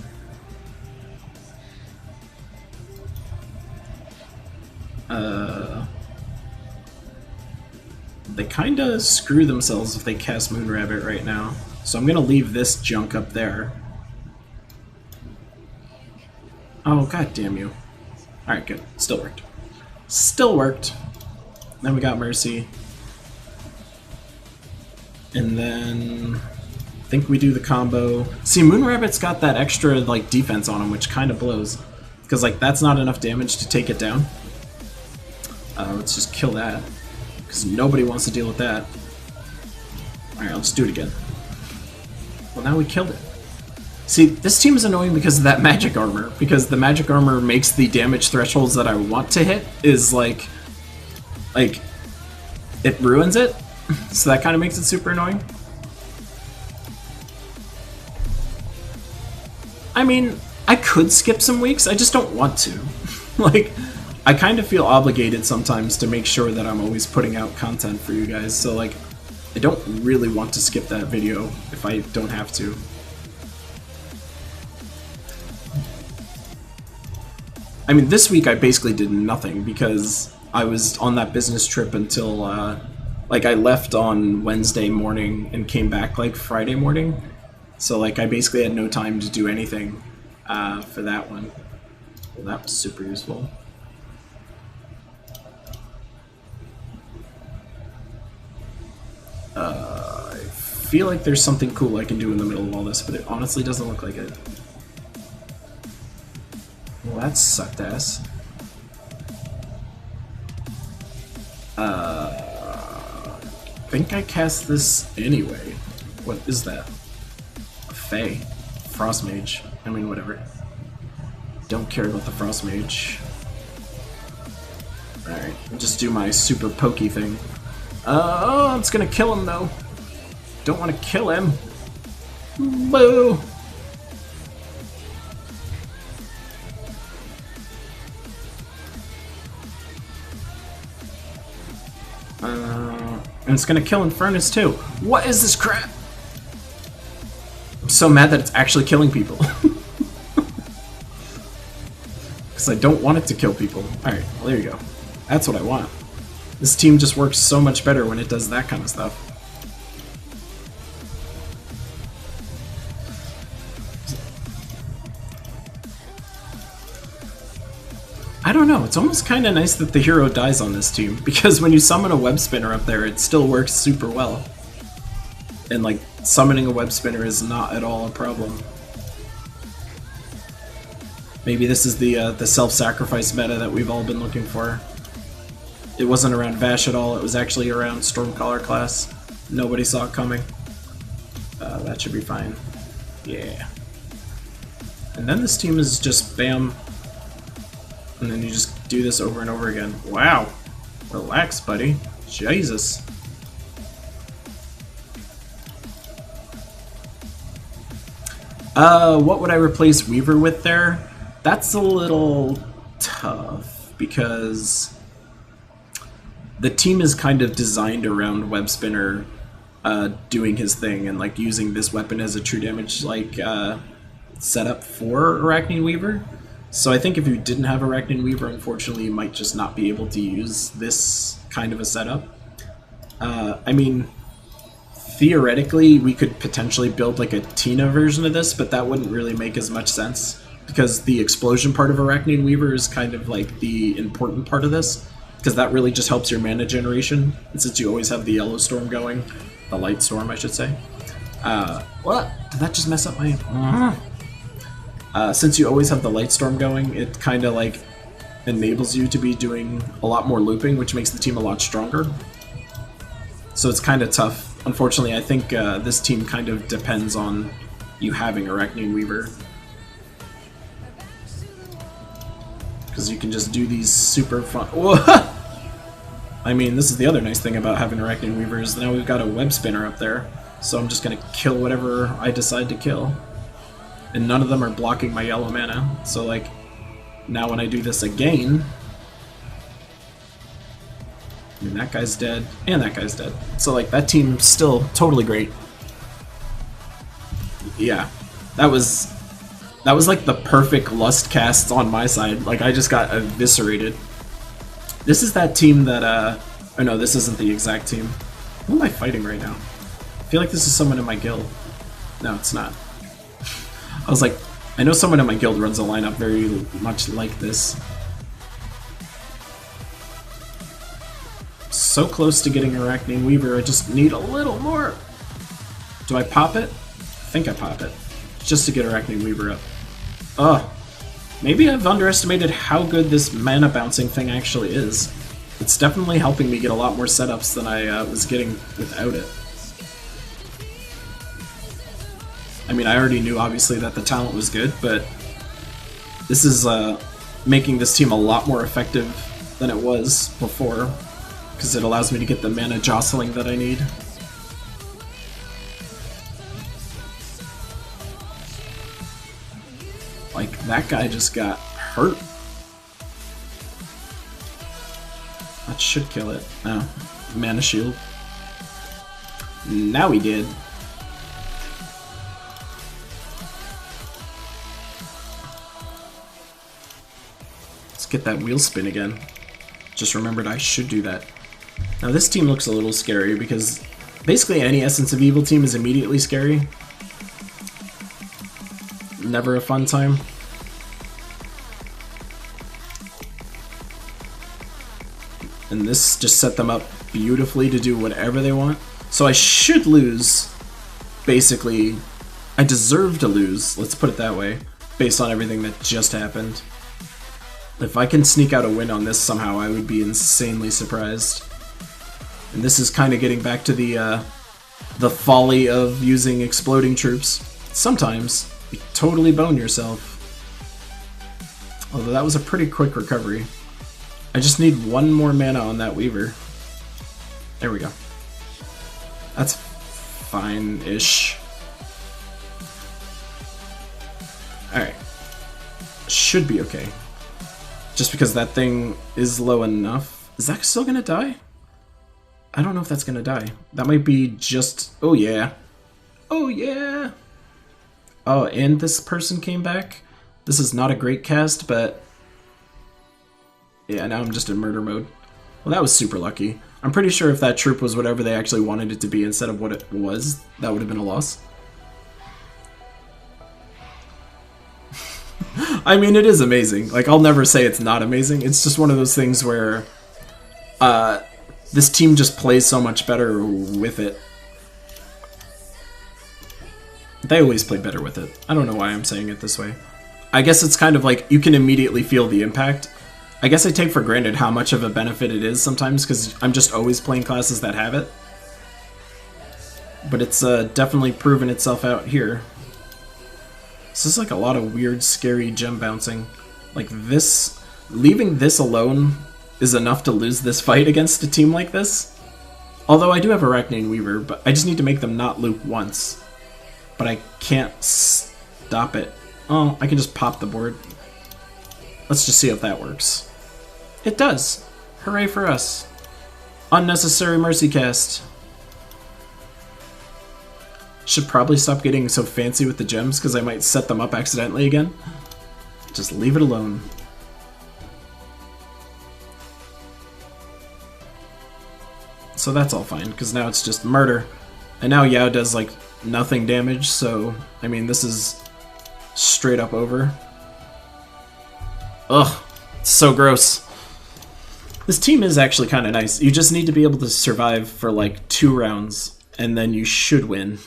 They kinda screw themselves if they cast Moonrabbit right now. So I'm gonna leave this junk up there. Oh, god damn you. Alright, good. Still worked. Still worked. Then we got Mercy. And then... I think we do the combo. See, Moonrabbit's got that extra, like, defense on him, which kind of blows. Because, like, that's not enough damage to take it down. Let's just kill that. Because nobody wants to deal with that. Alright, I'll just do it again. Well, now we killed it. See, this team is annoying because of that magic armor. Because the magic armor makes the damage thresholds that I want to hit is like it ruins it. So that kind of makes it super annoying. I mean, I could skip some weeks, I just don't want to. Like, I kind of feel obligated sometimes to make sure that I'm always putting out content for you guys, so like, I don't really want to skip that video if I don't have to. I mean, this week I basically did nothing because I was on that business trip until, like, I left on Wednesday morning and came back, like, Friday morning. So, like, I basically had no time to do anything for that one. Well, that was super useful. I feel like there's something cool I can do in the middle of all this, but it honestly doesn't look like it. Well, that sucked ass. I think I cast this anyway. What is that? A Fae. Frost Mage. I mean, whatever. Don't care about the Frost Mage. Alright, just do my super pokey thing. Oh, it's gonna kill him though. Don't want to kill him. Boo! And it's gonna kill Infernus too. What is this crap? I'm so mad that it's actually killing people. Because I don't want it to kill people. Alright, well, there you go. That's what I want. This team just works so much better when it does that kind of stuff. I don't know, it's almost kind of nice that the hero dies on this team, because when you summon a web spinner up there, it still works super well. And like, summoning a web spinner is not at all a problem. Maybe this is the self-sacrifice meta that we've all been looking for. It wasn't around Vash at all, it was actually around Stormcaller class. Nobody saw it coming. That should be fine. Yeah. And then this team is just bam. And then you just do this over and over again. Wow. Relax, buddy. Jesus. What would I replace Weaver with there? That's a little tough, because the team is kind of designed around Web Spinner doing his thing and like using this weapon as a true damage like setup for Arachnid Weaver. So I think if you didn't have Arachnid Weaver, unfortunately, you might just not be able to use this kind of a setup. I mean, theoretically, we could potentially build like a Tina version of this, but that wouldn't really make as much sense, because the explosion part of Arachnid Weaver is kind of like the important part of this, because that really just helps your mana generation, and since you always have the Yellow Storm going, the Light Storm, I should say. What? Did that just mess up my... since you always have the Light Storm going, it kind of like enables you to be doing a lot more looping, which makes the team a lot stronger. So it's kind of tough. Unfortunately, I think this team kind of depends on you having Arachnid Weaver, because you can just do these super fun... I mean, this is the other nice thing about having Arachnid Weaver, is now we've got a web spinner up there, so I'm just going to kill whatever I decide to kill. And none of them are blocking my yellow mana, so like, now when I do this again... I mean, that guy's dead, and that guy's dead. So like, that team's still totally great. Yeah, that was like the perfect lust cast on my side. Like, I just got eviscerated. This is that team that, oh no, this isn't the exact team. Who am I fighting right now? I feel like this is someone in my guild. No, it's not. I was like, I know someone in my guild runs a lineup very much like this. So close to getting Arachnid Weaver, I just need a little more. Do I pop it? I think I pop it. Just to get Arachnid Weaver up. Ugh. Maybe I've underestimated how good this mana bouncing thing actually is. It's definitely helping me get a lot more setups than I was getting without it. I mean, I already knew obviously that the talent was good, but this is making this team a lot more effective than it was before, because it allows me to get the mana jostling that I need. Like, that guy just got hurt. That should kill it. Oh, mana shield. Now he did. Let's get that wheel spin again. Just remembered I should do that. Now this team looks a little scary because basically any Essence of Evil team is immediately scary. Never a fun time. And this just set them up beautifully to do whatever they want. So I should lose, basically. I deserve to lose, let's put it that way, based on everything that just happened. If I can sneak out a win on this somehow, I would be insanely surprised. And this is kind of getting back to the folly of using exploding troops. Sometimes you totally bone yourself. Although that was a pretty quick recovery. I just need one more mana on that Weaver. There we go. That's fine-ish. Alright. Should be okay. Just because that thing is low enough. Is that still gonna die? I don't know if that's gonna die. That might be just... Oh yeah. Oh yeah! Oh, and this person came back? This is not a great cast, but... Yeah, now I'm just in murder mode. Well, that was super lucky. I'm pretty sure if that troop was whatever they actually wanted it to be instead of what it was, that would have been a loss. I mean, it is amazing. Like, I'll never say it's not amazing. It's just one of those things where this team just plays so much better with it. They always play better with it. I don't know why I'm saying it this way. I guess it's kind of like you can immediately feel the impact. I guess I take for granted how much of a benefit it is sometimes because I'm just always playing classes that have it. But it's definitely proven itself out here. This is like a lot of weird, scary gem bouncing. Like this, leaving this alone is enough to lose this fight against a team like this. Although I do have Arachne Weaver, but I just need to make them not loop once. But I can't stop it. Oh, I can just pop the board. Let's just see if that works. It does! Hooray for us. Unnecessary mercy cast. Should probably stop getting so fancy with the gems because I might set them up accidentally again. Just leave it alone. So that's all fine because now it's just murder. And now Yao does like nothing damage, so I mean this is straight up over. Ugh, it's so gross. This team is actually kind of nice. You just need to be able to survive for like 2 rounds, and then you should win.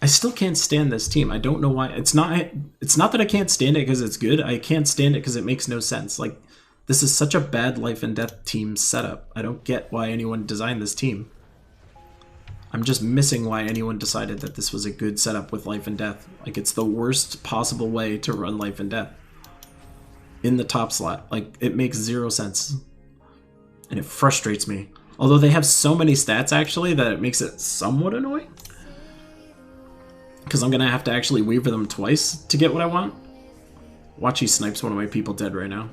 I still can't stand this team. I don't know why. It's not that I can't stand it because it's good. I can't stand it because it makes no sense. Like, this is such a bad life and death team setup. I don't get why anyone designed this team. I'm just missing why anyone decided that this was a good setup with life and death. Like, it's the worst possible way to run life and death. In the top slot. Like, it makes 0 sense. And it frustrates me. Although they have so many stats, actually, that it makes it somewhat annoying. Because I'm going to have to actually weaver them twice to get what I want. Watch, he snipes one of my people dead right now.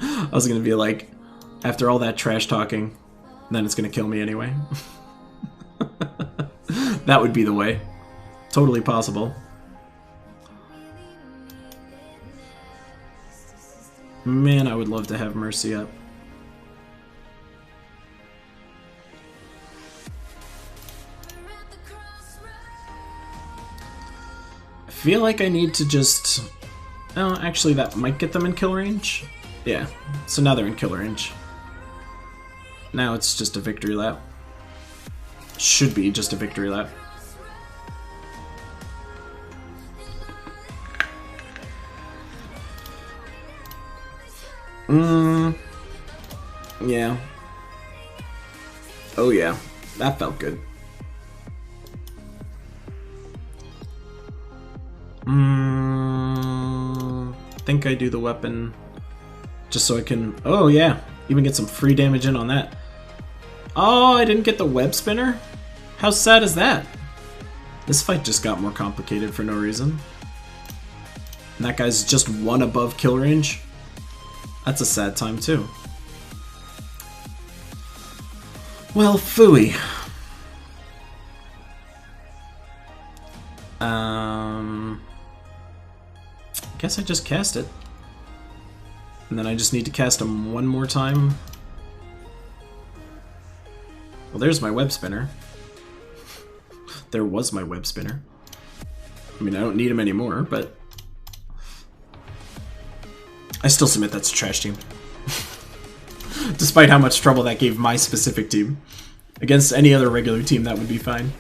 I was going to be like, after all that trash talking, then it's going to kill me anyway. That would be the way. Totally possible. Man, I would love to have Mercy up. I feel like I need to just... Oh, actually that might get them in kill range. Yeah, so now they're in kill range. Now it's just a victory lap. Should be just a victory lap. Yeah. Oh yeah, that felt good. Think I do the weapon just so I can... Oh yeah, even get some free damage in on that. Oh, I didn't get the web spinner? How sad is that? This fight just got more complicated for no reason. And that guy's just one above kill range. That's a sad time too. Well, phooey. Guess I just cast it. And then I just need to cast him one more time. Well, there's my web spinner. There was my web spinner. I mean, I don't need him anymore, but... I still submit that's a trash team. Despite how much trouble that gave my specific team. Against any other regular team, that would be fine.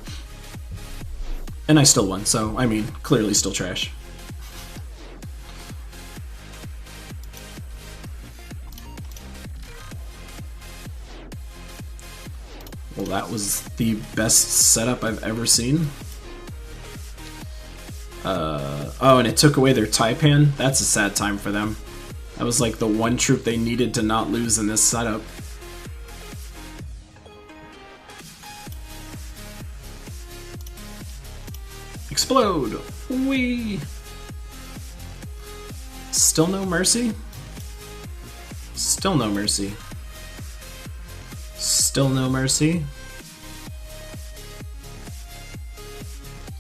And I still won, so, I mean, clearly still trash. Well, that was the best setup I've ever seen. Oh, and it took away their Taipan? That's a sad time for them. That was like the one troop they needed to not lose in this setup. Explode! Whee! Still no mercy? Still no mercy. Still no mercy.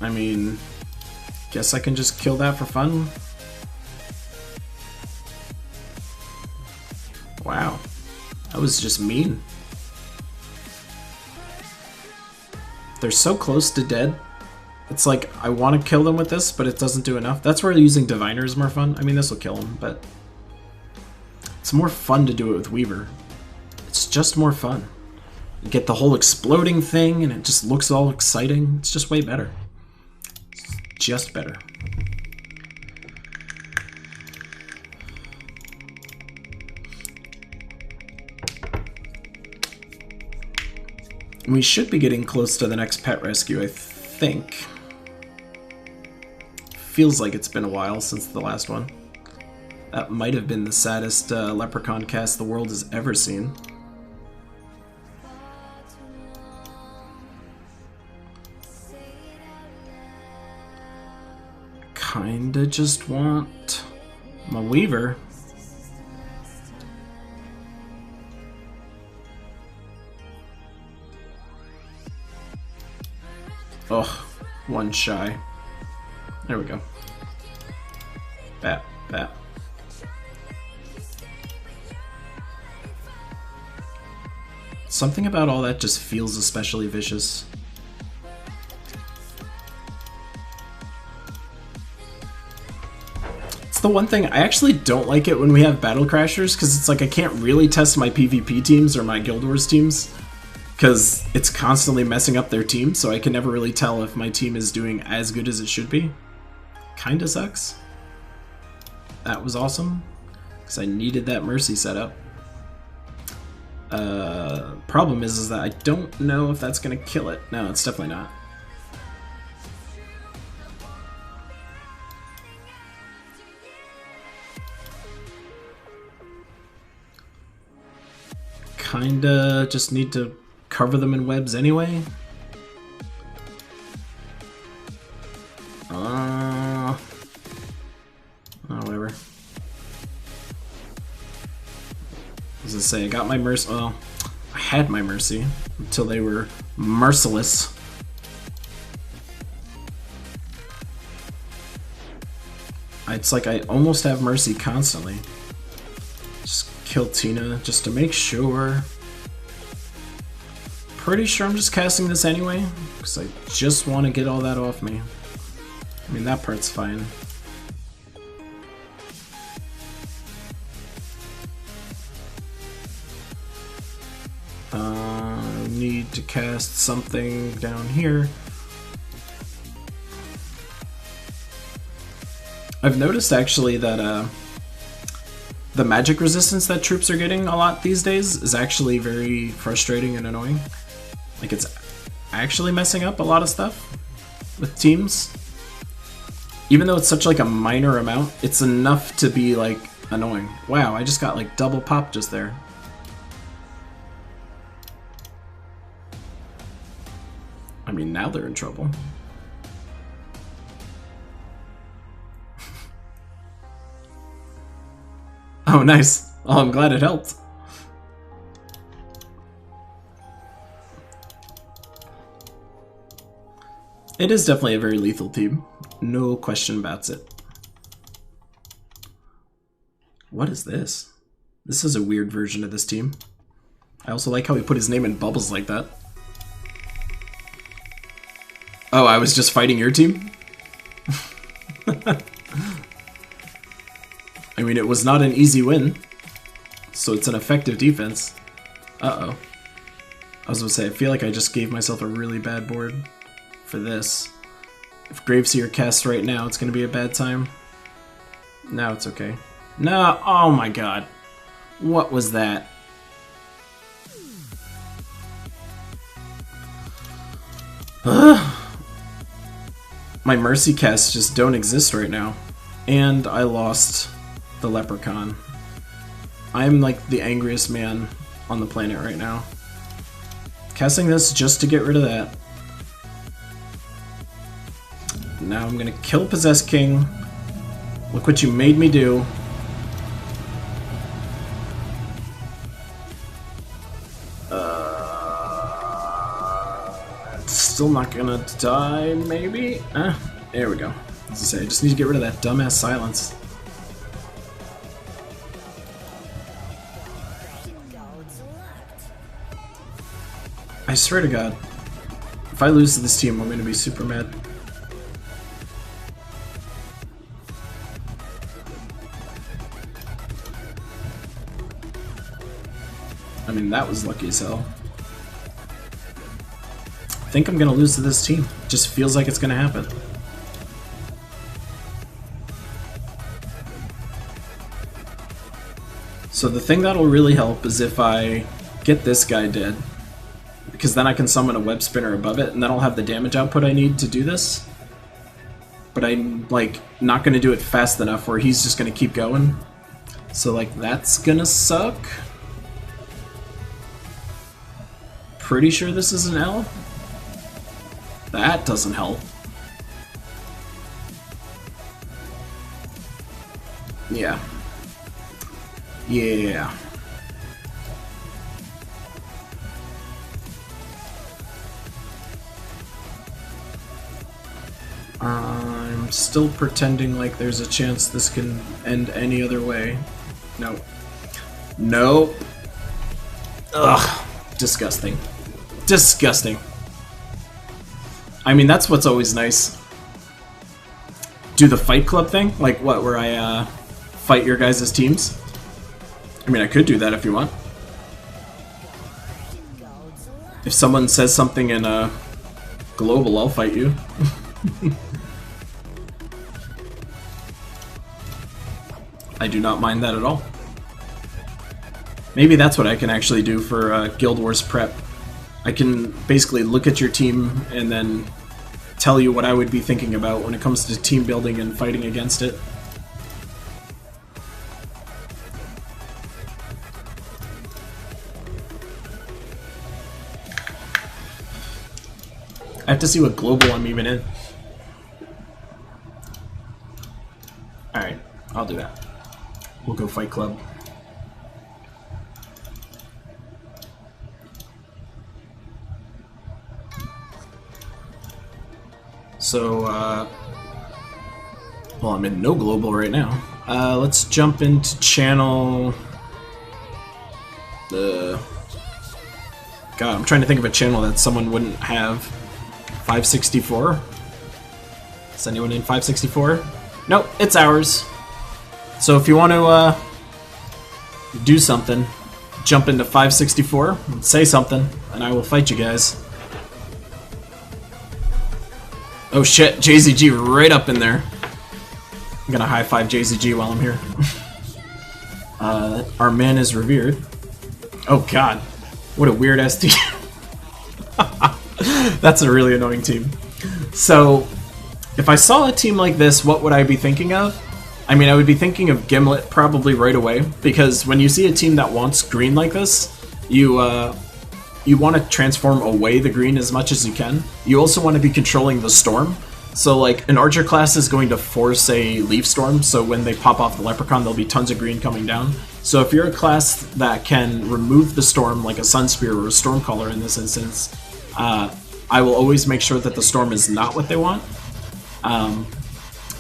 I mean, guess I can just kill that for fun. Wow, that was just mean. They're so close to dead. It's like, I want to kill them with this, but it doesn't do enough. That's where using Diviner is more fun. I mean, this will kill them, but it's more fun to do it with Weaver. It's just more fun. You get the whole exploding thing, and it just looks all exciting. It's just way better. It's just better. We should be getting close to the next pet rescue, I think. Feels like it's been a while since the last one. That might have been the saddest Leprechaun cast the world has ever seen. Kinda just want my Weaver. Oh, one shy. There we go. Bat, bat. Something about all that just feels especially vicious. It's the one thing, I actually don't like it when we have Battle Crashers, because it's like I can't really test my PvP teams or my Guild Wars teams, because it's constantly messing up their team, so I can never really tell if my team is doing as good as it should be. Kinda sucks. That was awesome, because I needed that Mercy setup. Problem is that I don't know if that's gonna kill it. No, it's definitely not. Kinda just need to cover them in webs anyway. Whatever. As I say, I got my mercy. Well, I had my mercy until they were merciless. It's like I almost have mercy constantly. Just kill Tina just to make sure. Pretty sure I'm just casting this anyway, because I just want to get all that off me. I mean, that part's fine. Need to cast something down here. I've noticed actually that the magic resistance that troops are getting a lot these days is actually very frustrating and annoying. Like, it's actually messing up a lot of stuff with teams. Even though it's such like a minor amount, it's enough to be like annoying. Wow, I just got like double pop just there. I mean, now they're in trouble. Oh, nice. Oh, I'm glad it helped. It is definitely a very lethal team. No question about it. What is this? This is a weird version of this team. I also like how he put his name in bubbles like that. Oh, I was just fighting your team? I mean, it was not an easy win, so it's an effective defense. Uh-oh. I was gonna say, I feel like I just gave myself a really bad board for this. If Graveseer casts right now, it's gonna be a bad time. No, it's okay. No, oh my god. What was that? My Mercy casts just don't exist right now. And I lost the Leprechaun. I'm like the angriest man on the planet right now. Casting this just to get rid of that. Now I'm gonna kill Possessed King. Look what you made me do. Still not gonna die, maybe? There we go. As I say, I just need to get rid of that dumbass silence. I swear to God, if I lose to this team, I'm gonna be super mad. I mean, that was lucky as hell. I think I'm gonna lose to this team. It just feels like it's gonna happen. So the thing that'll really help is if I get this guy dead, because then I can summon a web spinner above it, and then I'll have the damage output I need to do this. But I'm like not gonna do it fast enough where he's just gonna keep going. So like that's gonna suck. Pretty sure this is an L. That doesn't help. Yeah. Yeah. I'm still pretending like there's a chance this can end any other way. Nope. Nope. Ugh. Disgusting. Disgusting. I mean, that's what's always nice. Do the Fight Club thing? Like what, where I fight your guys' teams? I mean, I could do that if you want. If someone says something in global, I'll fight you. I do not mind that at all. Maybe that's what I can actually do for Guild Wars prep. I can basically look at your team and then tell you what I would be thinking about when it comes to team building and fighting against it. I have to see what global I'm even in. Alright, I'll do that. We'll go Fight Club. So, well, I'm in no global right now. Let's jump into channel... God, I'm trying to think of a channel that someone wouldn't have. 564? Is anyone in 564? Nope, it's ours. So if you want to do something, jump into 564, and say something, and I will fight you guys. Oh shit, JZG right up in there. I'm gonna high-five JZG while I'm here. Our man is revered. Oh god, what a weird-ass team. That's a really annoying team. So, If I saw a team like this, what would I be thinking of? I mean, I would be thinking of Gimlet probably right away, because when you see a team that wants green like this, you want to transform away the green as much as you can. You also want to be controlling the storm. So like an Archer class is going to force a Leaf Storm, so when they pop off the Leprechaun, there'll be tons of green coming down. So if you're a class that can remove the storm, like a Sunspear or a Stormcaller in this instance, I will always make sure that the storm is not what they want,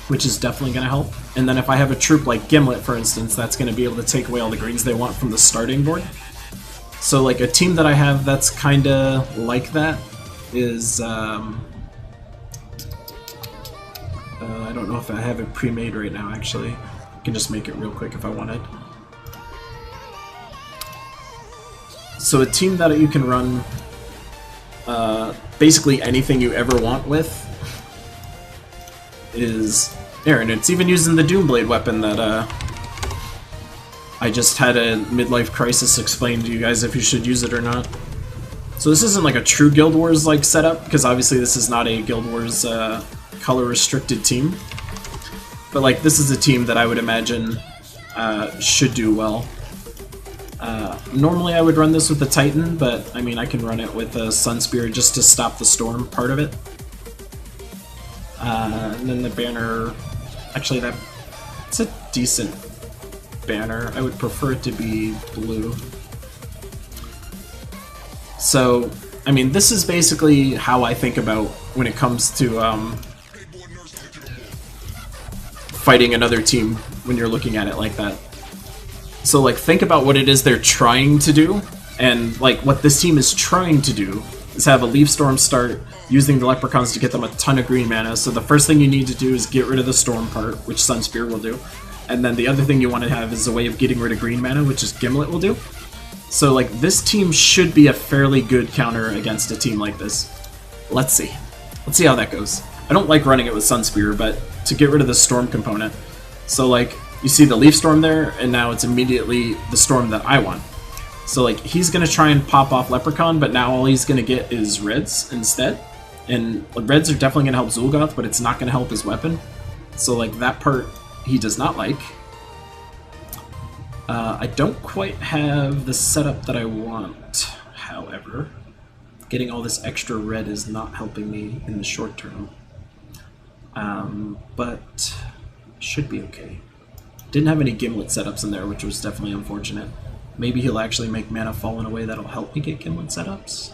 which is definitely going to help. And then if I have a troop like Gimlet, for instance, that's going to be able to take away all the greens they want from the starting board. So like a team that I have that's kind of like that is... I don't know if I have it pre-made right now, actually. I can just make it real quick if I wanted. So a team that you can run basically anything you ever want with is there, and it's even using the Doomblade weapon that I just had a midlife crisis explain to you guys if you should use it or not. So this isn't like a true Guild Wars like setup, because obviously this is not a Guild Wars color restricted team, but like this is a team that I would imagine should do well. Normally I would run this with the Titan, but I mean I can run it with a Sunspear just to stop the storm part of it. And then the banner, actually it's a decent banner. I would prefer it to be blue. So I mean this is basically how I think about when it comes to fighting another team when you're looking at it like that. So like think about what it is they're trying to do, and like what this team is trying to do is have a Leaf Storm start using the Leprechauns to get them a ton of green mana. So the first thing you need to do is get rid of the storm part, which Sunspear will do. And then the other thing you want to have is a way of getting rid of green mana, which is Gimlet will do. So like this team should be a fairly good counter against a team like this. Let's see. Let's see how that goes. I don't like running it with Sunspear, but to get rid of the storm component. So like you see the Leaf Storm there, and now it's immediately the storm that I want. So like he's gonna try and pop off Leprechaun, but now all he's gonna get is reds instead. And reds are definitely gonna help Zul'Goth, but it's not gonna help his weapon. So like that part he does not like. I don't quite have the setup that I want, however. Getting all this extra red is not helping me in the short term. But should be okay. Didn't have any Gimlet setups in there, which was definitely unfortunate. Maybe he'll actually make mana fall in a way that'll help me get Gimlet setups.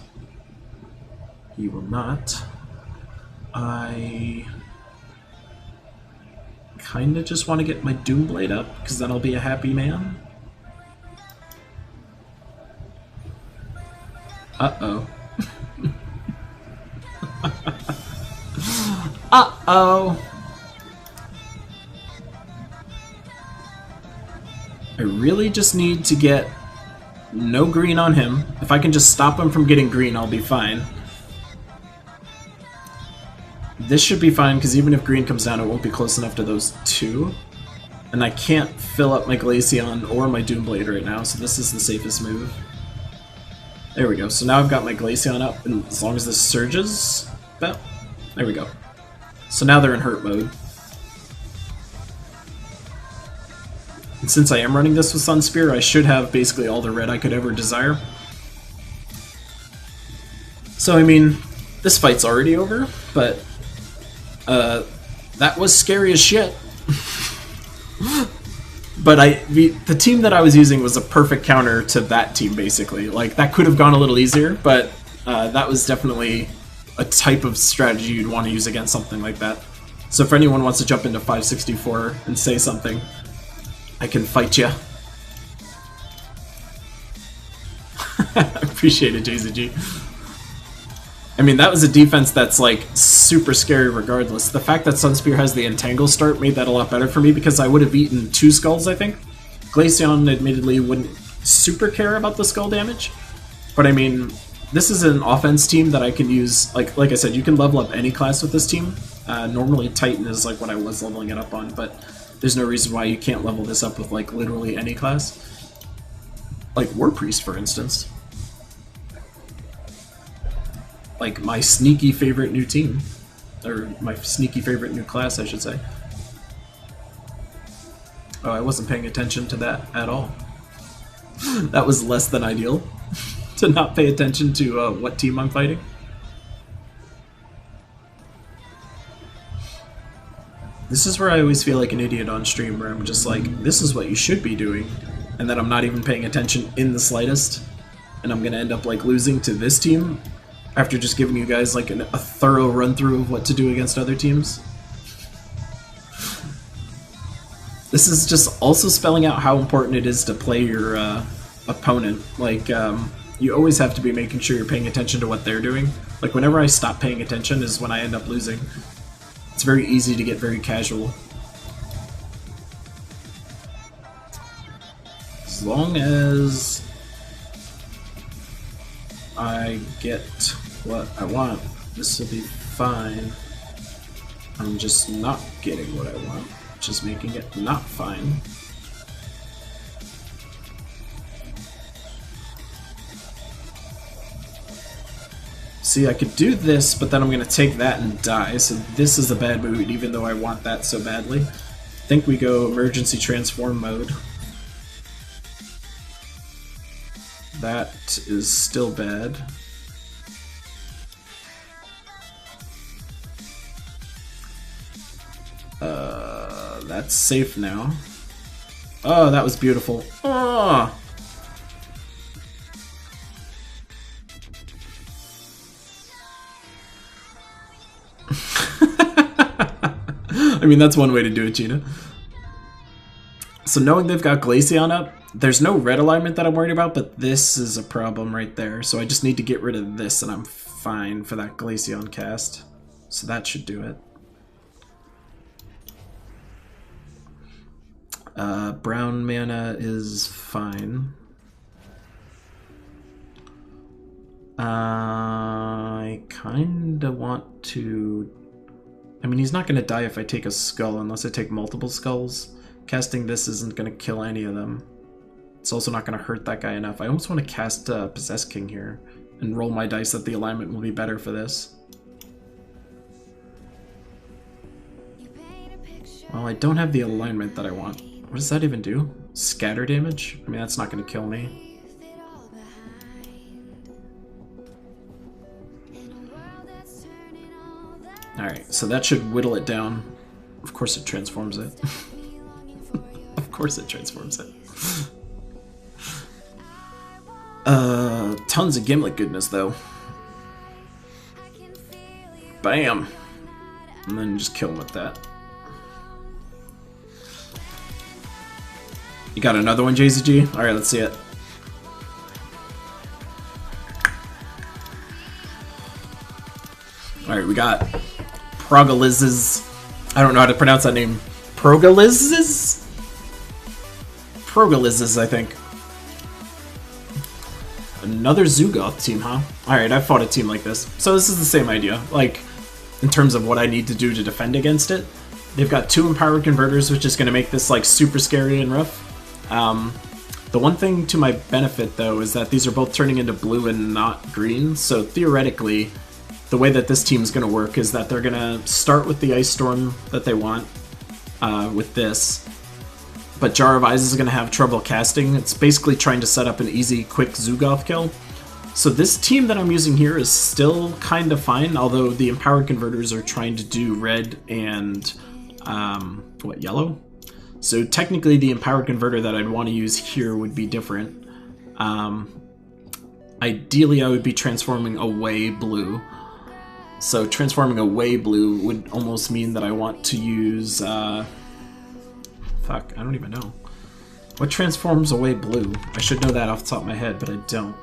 He will not. I kinda just want to get my Doomblade up, because then I'll be a happy man. Uh-oh. Uh-oh. I really just need to get no green on him. If I can just stop him from getting green, I'll be fine. This should be fine, because even if green comes down, it won't be close enough to those two. And I can't fill up my Glaceon or my Doomblade right now, so this is the safest move. There we go. So now I've got my Glaceon up, and as long as this surges, well, there we go. So now they're in hurt mode. And since I am running this with Sunspear, I should have basically all the red I could ever desire. So I mean, this fight's already over, but that was scary as shit. But the team that I was using was a perfect counter to that team, basically. Like, that could have gone a little easier, but that was definitely a type of strategy you'd want to use against something like that. So if anyone wants to jump into 564 and say something, I can fight ya. Appreciate it, JZG. I mean, that was a defense that's, like, super scary regardless. The fact that Sunspear has the Entangle start made that a lot better for me, because I would have eaten 2 skulls, I think. Glaceon, admittedly, wouldn't super care about the skull damage. But, I mean, this is an offense team that I can use. Like I said, you can level up any class with this team. Normally, Titan is, like, what I was leveling it up on, but there's no reason why you can't level this up with, like, literally any class. Like War Priest, for instance. Like, my sneaky favorite new team. Or my sneaky favorite new class, I should say. Oh, I wasn't paying attention to that at all. That was less than ideal, to not pay attention to what team I'm fighting. This is where I always feel like an idiot on stream, where I'm just like, this is what you should be doing, and then I'm not even paying attention in the slightest, and I'm gonna end up like losing to this team after just giving you guys like a thorough run-through of what to do against other teams. This is just also spelling out how important it is to play your opponent. Like, you always have to be making sure you're paying attention to what they're doing. Like, whenever I stop paying attention is when I end up losing. It's very easy to get very casual. As long as I get what I want, this will be fine. I'm just not getting what I want, which is making it not fine. See, I could do this, but then I'm going to take that and die, so this is a bad mood, even though I want that so badly. I think we go emergency transform mode. That is still bad. That's safe now. Oh, that was beautiful. Oh! I mean, that's one way to do it, Gina. So knowing they've got Glaceon up, there's no red alignment that I'm worried about, but this is a problem right there. So I just need to get rid of this, and I'm fine for that Glaceon cast. So that should do it. Brown mana is fine. I kinda want to... I mean, he's not gonna die if I take a skull, unless I take multiple skulls. Casting this isn't gonna kill any of them. It's also not gonna hurt that guy enough. I almost want to cast Possess King here, and roll my dice that the alignment will be better for this. Well, I don't have the alignment that I want. What does that even do? Scatter damage? I mean, that's not going to kill me. Alright, so that should whittle it down. Of course it transforms it. Of course it transforms it. Tons of Gimlet goodness, though. Bam! And then just kill him with that. You got another one, JZG? Alright, let's see it. Alright, we got Progalizes. I don't know how to pronounce that name. Progalizes? Progalizes, I think. Another Zugoth team, huh? Alright, I've fought a team like this. So this is the same idea. Like, in terms of what I need to do to defend against it. They've got 2 Empowered Converters, which is going to make this, like, super scary and rough. The one thing to my benefit, though, is that these are both turning into blue and not green, so theoretically, the way that this team's going to work is that they're going to start with the Ice Storm that they want with this, but Jar of Eyes is going to have trouble casting. It's basically trying to set up an easy, quick Zugoth kill. So this team that I'm using here is still kind of fine, although the Empowered Converters are trying to do red and, yellow? So technically the Empowered Converter that I'd want to use here would be different. Ideally I would be transforming away blue. So transforming away blue would almost mean that I want to use... fuck, I don't even know. What transforms away blue? I should know that off the top of my head, but I don't.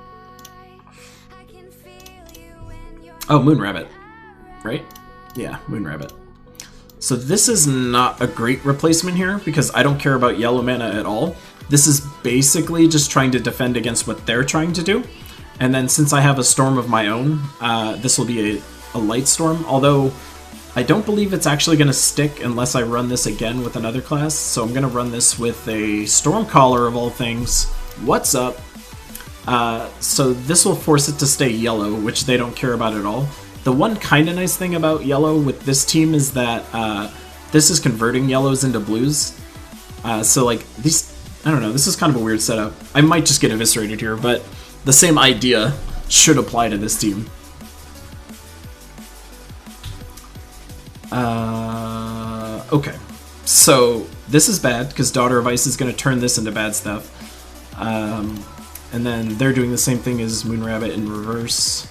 Oh, Moon Rabbit. Right? Yeah, Moon Rabbit. So this is not a great replacement here, because I don't care about yellow mana at all. This is basically just trying to defend against what they're trying to do. And then since I have a storm of my own, this will be a light storm, although I don't believe it's actually going to stick unless I run this again with another class. So I'm going to run this with a Stormcaller of all things. What's up? So this will force it to stay yellow, which they don't care about at all. The one kind of nice thing about yellow with this team is that this is converting yellows into blues. So like these, I don't know, this is kind of a weird setup. I might just get eviscerated here, but the same idea should apply to this team. Okay, so this is bad because Daughter of Ice is going to turn this into bad stuff. And then they're doing the same thing as Moon Rabbit in reverse.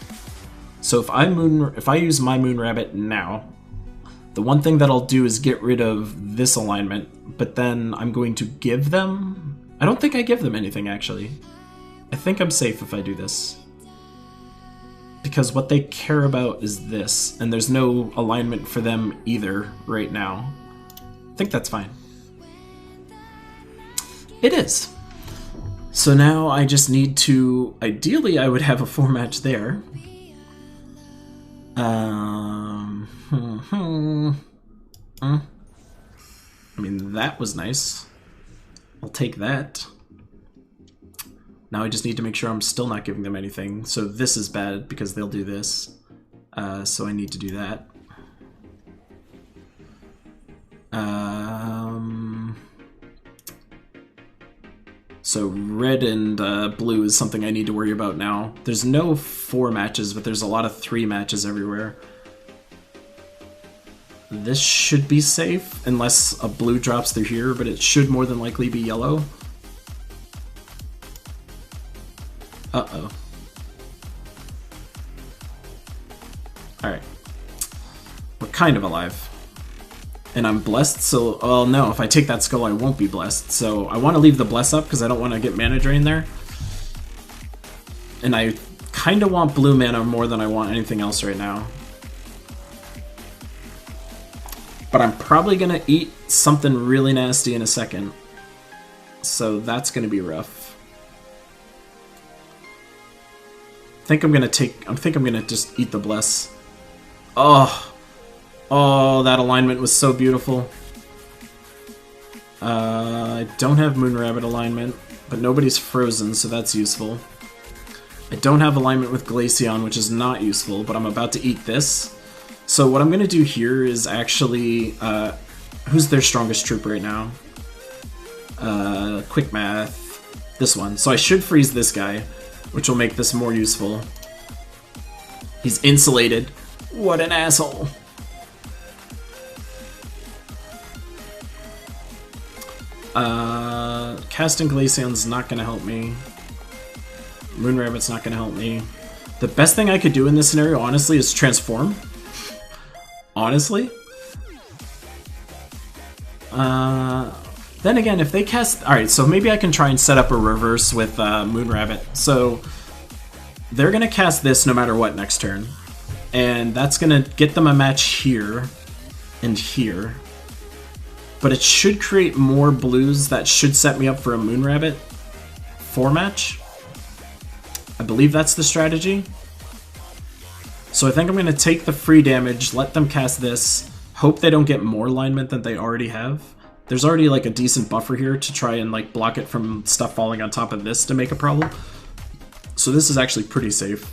So if I use my Moon Rabbit now, the one thing that I'll do is get rid of this alignment, but then I'm going to give them... I don't think I give them anything, actually. I think I'm safe if I do this. Because what they care about is this, and there's no alignment for them either right now. I think that's fine. It is. So now I just need to... Ideally, I would have a 4-match there. I mean, that was nice. I'll take that. Now I just need to make sure I'm still not giving them anything. So this is bad because they'll do this. So I need to do that. So red and blue is something I need to worry about now. There's no 4 matches, but there's a lot of 3 matches everywhere. This should be safe, unless a blue drops through here, but it should more than likely be yellow. Uh-oh. Alright. We're kind of alive. And I'm blessed, so... Well, no, if I take that skull, I won't be blessed. So I want to leave the bless up, because I don't want to get mana drain there. And I kind of want blue mana more than I want anything else right now. But I'm probably going to eat something really nasty in a second. So that's going to be rough. I think I'm going to just eat the bless. Oh. Oh, that alignment was so beautiful. I don't have Moon Rabbit alignment, but nobody's frozen, so that's useful. I don't have alignment with Glaceon, which is not useful, but I'm about to eat this. So what I'm going to do here is actually... who's their strongest troop right now? Quick math. This one. So I should freeze this guy, which will make this more useful. He's insulated. What an asshole. Casting Glaceon's not going to help me. Moon Rabbit's not going to help me. The best thing I could do in this scenario, honestly, is transform. Honestly. Then again, if they cast... Alright, so maybe I can try and set up a reverse with Moon Rabbit. So, they're going to cast this no matter what next turn. And that's going to get them a match here and here. But it should create more blues that should set me up for a Moon Rabbit 4-match. I believe that's the strategy. So I think I'm going to take the free damage, let them cast this, hope they don't get more alignment than they already have. There's already like a decent buffer here to try and like block it from stuff falling on top of this to make a problem. So this is actually pretty safe.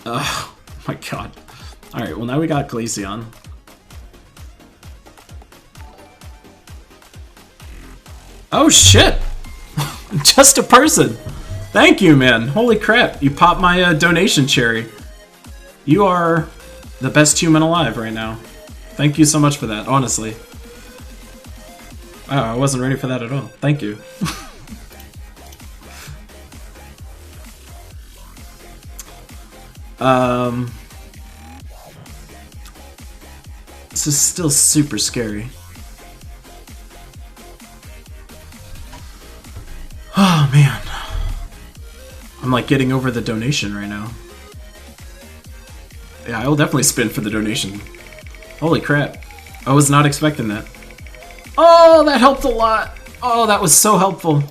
Oh my god. Alright, well now we got Glaceon. Oh shit! Just a person! Thank you, man! Holy crap, you popped my donation cherry. You are the best human alive right now. Thank you so much for that, honestly. Wow, I wasn't ready for that at all. Thank you. This is still super scary. Oh man, I'm like getting over the donation right now. Yeah, I will definitely spin for the donation. Holy crap, I was not expecting that. Oh, that helped a lot. Oh, that was so helpful.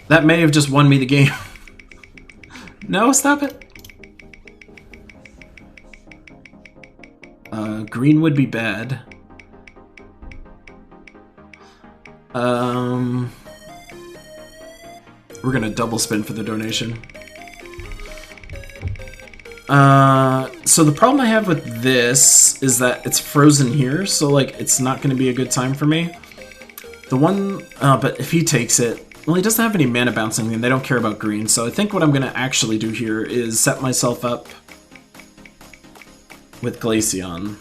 That may have just won me the game. No, stop it. Green would be bad. We're gonna double spin for the donation. So the problem I have with this is that it's frozen here, so like it's not going to be a good time for me. The one, but if he takes it, well, he doesn't have any mana bouncing, and they don't care about green. So I think what I'm going to actually do here is set myself up with Glaceon.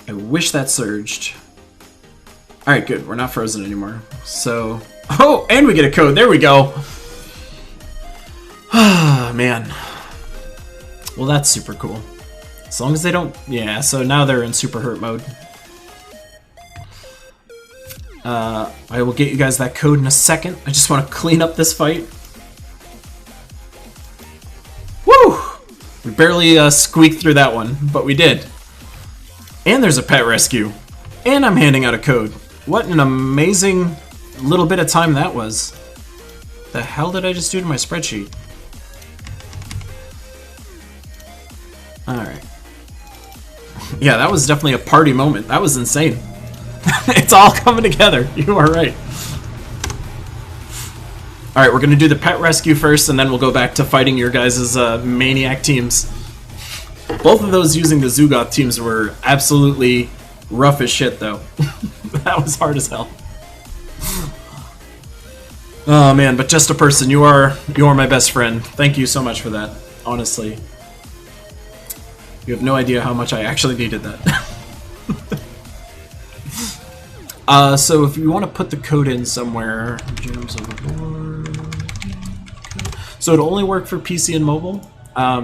I wish that surged. All right, good. We're not frozen anymore. So, oh, and we get a code. There we go. Ah, man. Well, that's super cool. As long as they don't... Yeah, so now they're in super hurt mode. I will get you guys that code in a second. I just want to clean up this fight. Woo! We barely squeaked through that one, but we did. And there's a pet rescue. And I'm handing out a code. What an amazing little bit of time that was. The hell did I just do to my spreadsheet? Alright. Yeah, that was definitely a party moment. That was insane. It's all coming together. You are right. Alright, we're going to do the pet rescue first, and then we'll go back to fighting your guys' maniac teams. Both of those using the Zugoth teams were absolutely rough as shit, though. That was hard as hell. Oh man, but just a person. You are my best friend. Thank you so much for that. Honestly. You have no idea how much I actually needed that. So if you want to put the code in somewhere, gems overboard. So it'll only work for PC and mobile,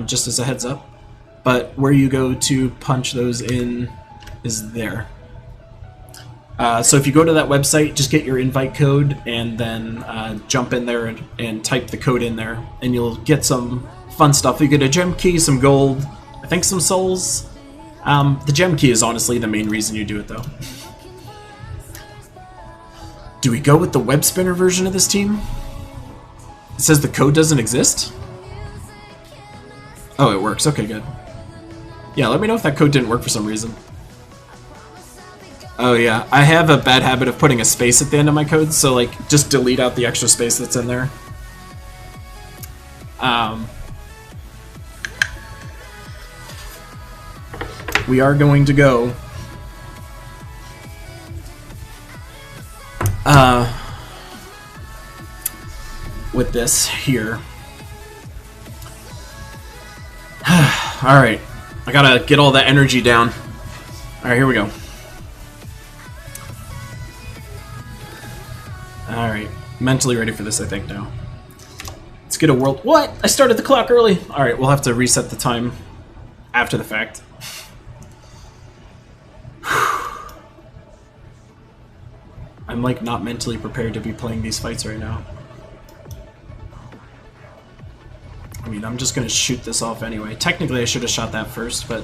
just as a heads up. But where you go to punch those in is there. So if you go to that website, just get your invite code and then jump in there and type the code in there, and you'll get some fun stuff. You get a gem key, some gold, I think some souls. The gem key is honestly the main reason you do it, though. Do we go with the web spinner version of this team? It says the code doesn't exist? Oh, it works. Okay, good. Yeah, let me know if that code didn't work for some reason. Oh yeah, I have a bad habit of putting a space at the end of my codes, so like, just delete out the extra space that's in there. We are going to go with this here. Alright, I gotta get all that energy down. Alright, here we go. Alright, mentally ready for this, I think, now. Let's get a world... What? I started the clock early! Alright, we'll have to reset the time after the fact. I'm, like, not mentally prepared to be playing these fights right now. I mean, I'm just gonna shoot this off anyway. Technically, I should have shot that first, but,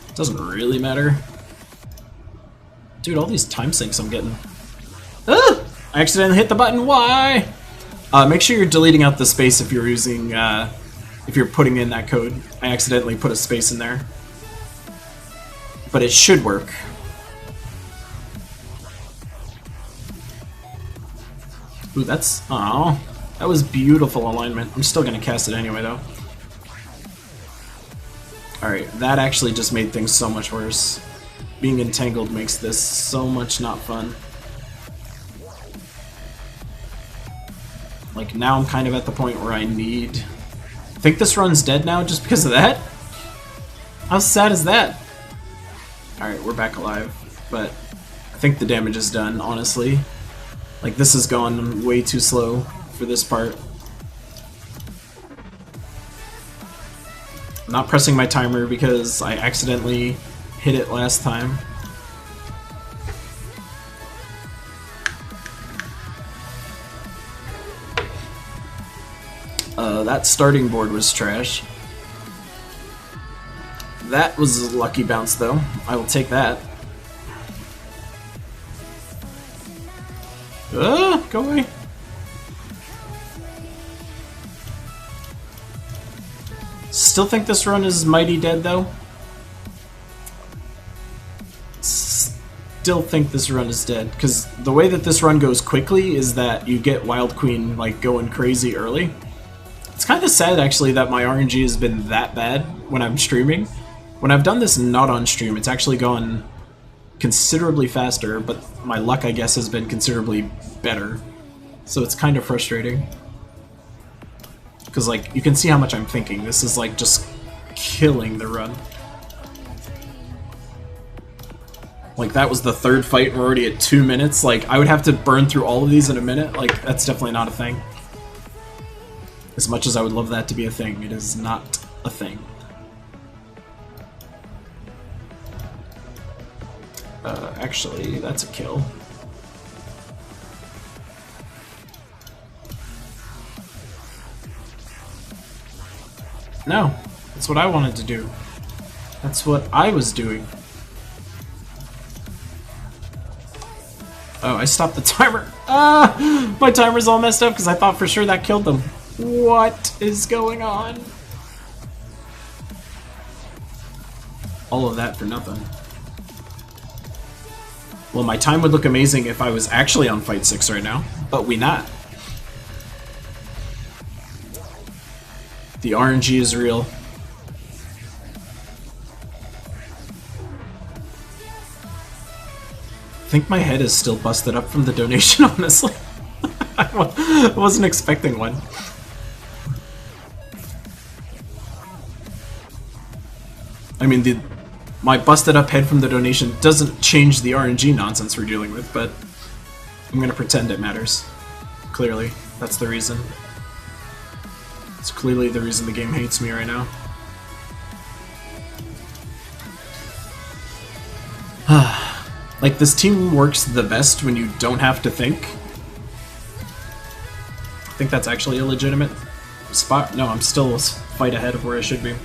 it doesn't really matter. Dude, all these time sinks I'm getting. Ah! I accidentally hit the button, why? Make sure you're deleting out the space if you're using, if you're putting in that code. I accidentally put a space in there. But it should work. Ooh, that's... Aww. That was beautiful alignment. I'm still gonna cast it anyway, though. Alright, that actually just made things so much worse. Being entangled makes this so much not fun. Like, now I'm kind of at the point where I need... I think this run's dead now just because of that? How sad is that? Alright, we're back alive. But I think the damage is done, honestly. Like, this has gone way too slow for this part. I'm not pressing my timer because I accidentally hit it last time. That starting board was trash. That was a lucky bounce, though. I will take that. Go away. Still think this run is mighty dead, though. Still think this run is dead, because the way that this run goes quickly is that you get Wild Queen, like, going crazy early. It's kind of sad, actually, that my RNG has been that bad when I'm streaming. When I've done this not on stream, it's actually gone considerably faster, but my luck, I guess, has been considerably better. So it's kind of frustrating. Because, like, you can see how much I'm thinking. This is, like, just killing the run. Like, that was the third fight and we're already at 2 minutes. Like, I would have to burn through all of these in a minute. Like, that's definitely not a thing. As much as I would love that to be a thing, it is not a thing. Actually, that's a kill. No, that's what I wanted to do. That's what I was doing. Oh, I stopped the timer. Ah! My timer's all messed up because I thought for sure that killed them. What is going on? All of that for nothing. Well, my time would look amazing if I was actually on Fight 6 right now, but we not. The RNG is real. I think my head is still busted up from the donation, honestly. I wasn't expecting one. I mean, my busted up head from the donation doesn't change the RNG nonsense we're dealing with, but I'm gonna pretend it matters. Clearly, that's the reason. It's clearly the reason the game hates me right now. Like, this team works the best when you don't have to think. I think that's actually a legitimate spot. No, I'm still a fight ahead of where I should be.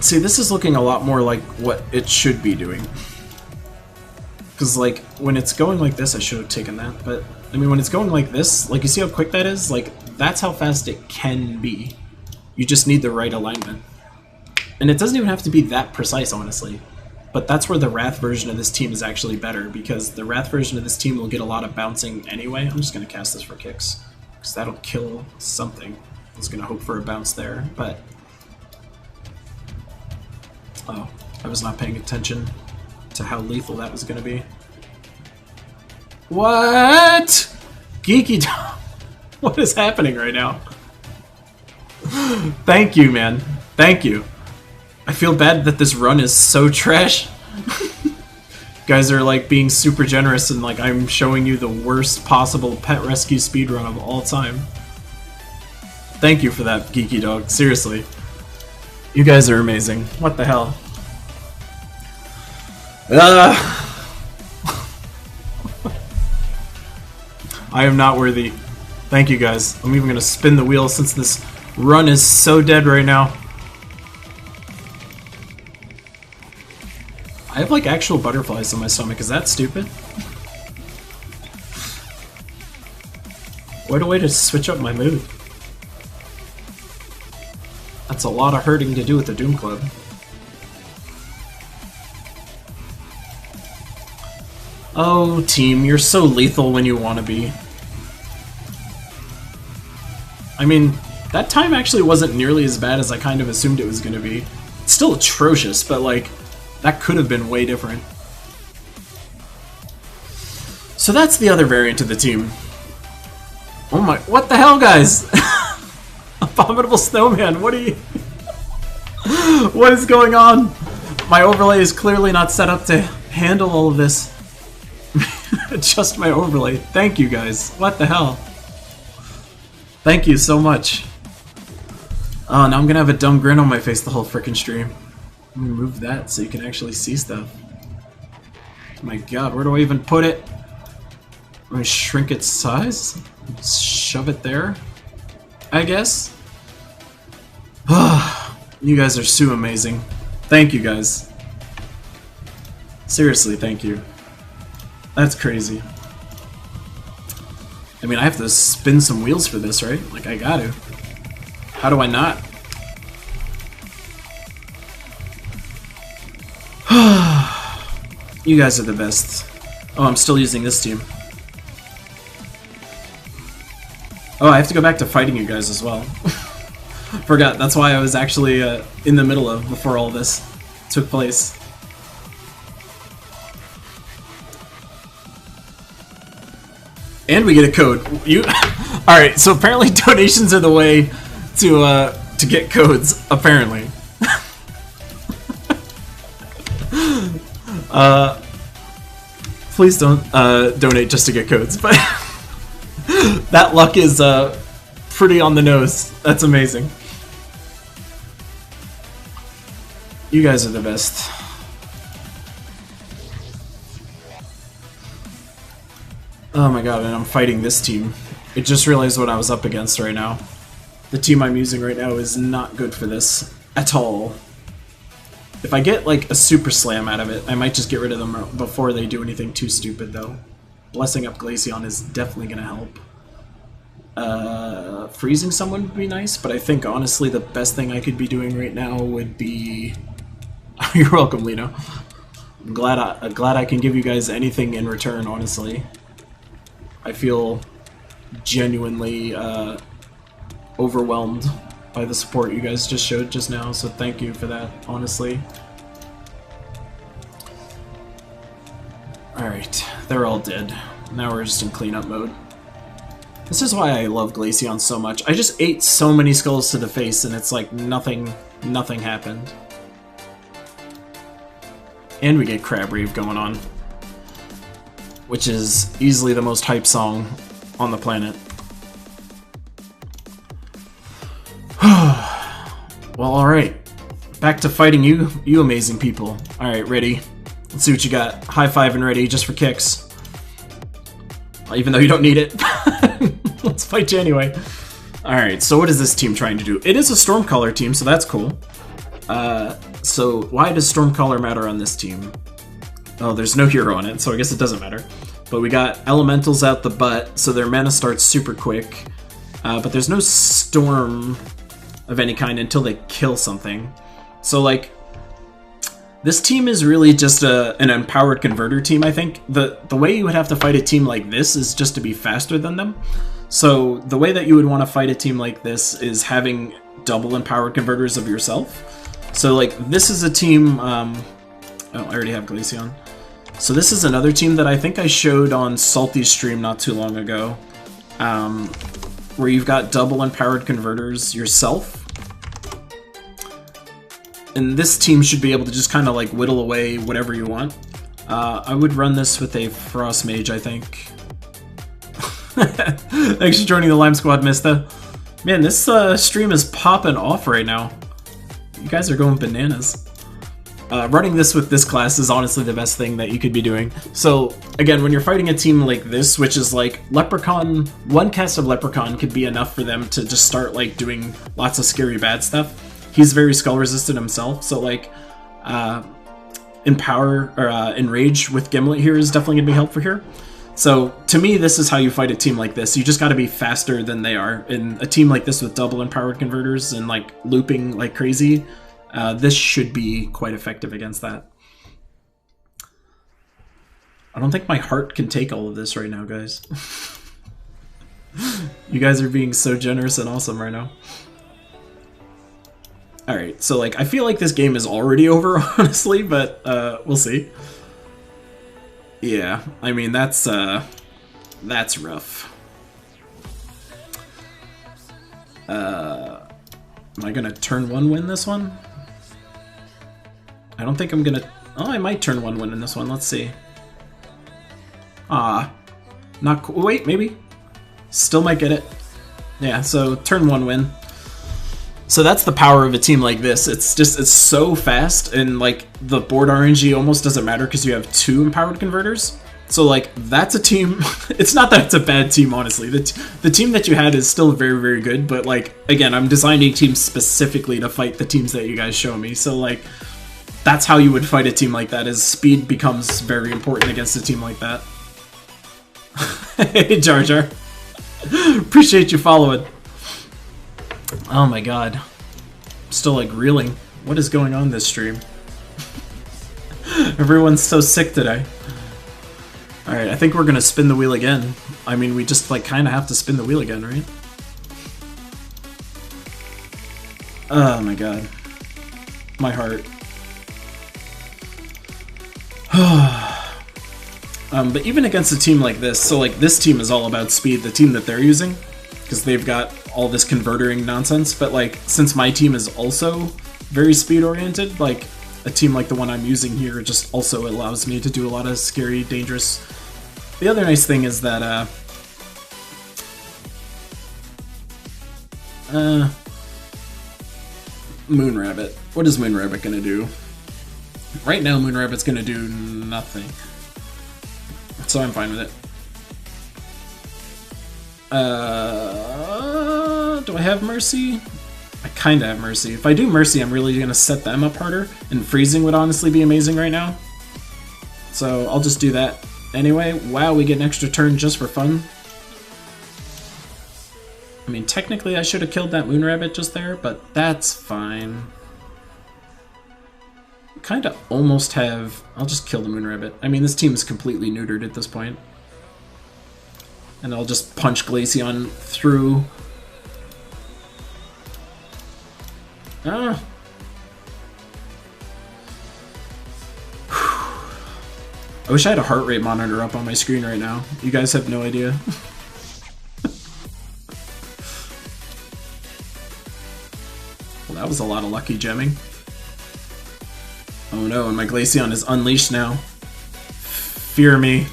See, this is looking a lot more like what it should be doing. Because, like, when it's going like this, I should have taken that, but, I mean, when it's going like this, like, you see how quick that is? Like, that's how fast it can be. You just need the right alignment. And it doesn't even have to be that precise, honestly. But that's where the Wrath version of this team is actually better, because the Wrath version of this team will get a lot of bouncing anyway. I'm just going to cast this for kicks, because that'll kill something. I was going to hope for a bounce there, but... Oh, I was not paying attention to how lethal that was going to be. What? Geeky Dog. What is happening right now? Thank you, man. Thank you. I feel bad that this run is so trash. You guys are like being super generous and like I'm showing you the worst possible pet rescue speedrun of all time. Thank you for that, Geeky Dog. Seriously. You guys are amazing. What the hell? I am not worthy. Thank you guys. I'm even gonna spin the wheel since this run is so dead right now. I have like actual butterflies in my stomach. Is that stupid? What a way to switch up my mood. That's a lot of hurting to do with the Doom Club. Oh, team, you're so lethal when you want to be. I mean, that time actually wasn't nearly as bad as I kind of assumed it was going to be. It's still atrocious, but like, that could have been way different. So that's the other variant of the team. Oh my, what the hell, guys? Abominable Snowman, what are you... What is going on? My overlay is clearly not set up to handle all of this. Adjust my overlay. Thank you, guys. What the hell? Thank you so much. Oh, now I'm gonna have a dumb grin on my face the whole frickin' stream. Let me move that so you can actually see stuff. Oh my god, where do I even put it? I'm gonna shrink its size? Shove it there? I guess? You guys are so amazing. Thank you, guys. Seriously, thank you. That's crazy. I mean, I have to spin some wheels for this, right? Like, I gotta. How do I not? You guys are the best. Oh, I'm still using this team. Oh, I have to go back to fighting you guys as well. Forgot, that's why I was actually in the middle of before all this took place. And we get a code. You Alright, so apparently donations are the way to get codes, apparently. Please don't donate just to get codes, but that luck is pretty on the nose. That's amazing. You guys are the best. Oh my god, and I'm fighting this team. I just realized what I was up against right now. The team I'm using right now is not good for this at all. If I get like a super slam out of it, I might just get rid of them before they do anything too stupid though. Blessing up Glaceon is definitely gonna help. Freezing someone would be nice, but I think honestly the best thing I could be doing right now would be... You're welcome, Lino. I'm glad I can give you guys anything in return, honestly. I feel genuinely overwhelmed by the support you guys just showed just now, so thank you for that, honestly. Alright, they're all dead. Now we're just in cleanup mode. This is why I love Glaceon so much. I just ate so many skulls to the face and it's like nothing happened. And we get Crab Rave going on, which is easily the most hype song on the planet. Well, alright. Back to fighting you amazing people. Alright, ready. Let's see what you got. High five and ready, just for kicks. Even though you don't need it. Let's fight you anyway. Alright, so what is this team trying to do? It is a Stormcaller team, so that's cool. So why does Stormcaller matter on this team? Oh, there's no hero on it, so I guess it doesn't matter. But we got elementals out the butt, so their mana starts super quick. But there's no storm of any kind until they kill something. So like, this team is really just an empowered converter team, I think. The way you would have to fight a team like this is just to be faster than them. So the way that you would want to fight a team like this is having double empowered converters of yourself. So like, this is a team, oh, I already have Glaceon. So this is another team that I think I showed on Salty's stream not too long ago, where you've got double empowered converters yourself. And this team should be able to just kind of like whittle away whatever you want. I would run this with a Frost Mage, I think. Thanks for joining the Lime Squad, Mista. Man, this stream is popping off right now. You guys are going bananas. Running this with this class is honestly the best thing that you could be doing. So, again, when you're fighting a team like this, which is like Leprechaun, one cast of Leprechaun could be enough for them to just start like doing lots of scary bad stuff. He's very skull resistant himself, so like Empower or Enrage with Gimlet here is definitely gonna be helpful here. So to me, this is how you fight a team like this. You just got to be faster than they are. In a team like this with double empowered converters and like looping like crazy, this should be quite effective against that. I don't think my heart can take all of this right now, guys. You guys are being so generous and awesome right now. Alright, so like, I feel like this game is already over, honestly, but we'll see. Yeah, I mean, that's rough. Am I gonna turn 1 win this one? I don't think I'm gonna... Oh, I might turn 1 win in this one, let's see. Ah, not cool. Wait, maybe. Still might get it. Yeah, so turn 1 win. So that's the power of a team like this. It's so fast, and like the board RNG almost doesn't matter because you have 2 empowered converters. So like, that's a team. It's not that it's a bad team, honestly. The team that you had is still very, very good, but like, again, I'm designing teams specifically to fight the teams that you guys show me. So like, that's how you would fight a team like that, is speed becomes very important against a team like that. Hey, Jar Jar. Appreciate you following. Oh my god. I'm still like reeling. What is going on this stream? Everyone's so sick today. Alright, I think we're gonna spin the wheel again. I mean, we just, like, kinda have to spin the wheel again, right? Oh my god. My heart. But even against a team like this, so like this team is all about speed, the team that they're using, because they've got all this convertering nonsense, but like since my team is also very speed oriented, like a team like the one I'm using here just also allows me to do a lot of scary, dangerous. The other nice thing is that Moonrabbit. What is Moonrabbit gonna do? Right now Moonrabbit's gonna do nothing. So I'm fine with it. Do I have Mercy? I kinda have Mercy. If I do Mercy, I'm really gonna set them up harder, and freezing would honestly be amazing right now. So I'll just do that anyway. Wow, we get an extra turn just for fun. I mean, technically I should have killed that Moonrabbit just there, but that's fine. Kinda almost have... I'll just kill the Moonrabbit. I mean, this team is completely neutered at this point. And I'll just punch Glaceon through. Ah! I wish I had a heart rate monitor up on my screen right now. You guys have no idea. Well, that was a lot of lucky gemming. Oh no, and my Glaceon is unleashed now. Fear me.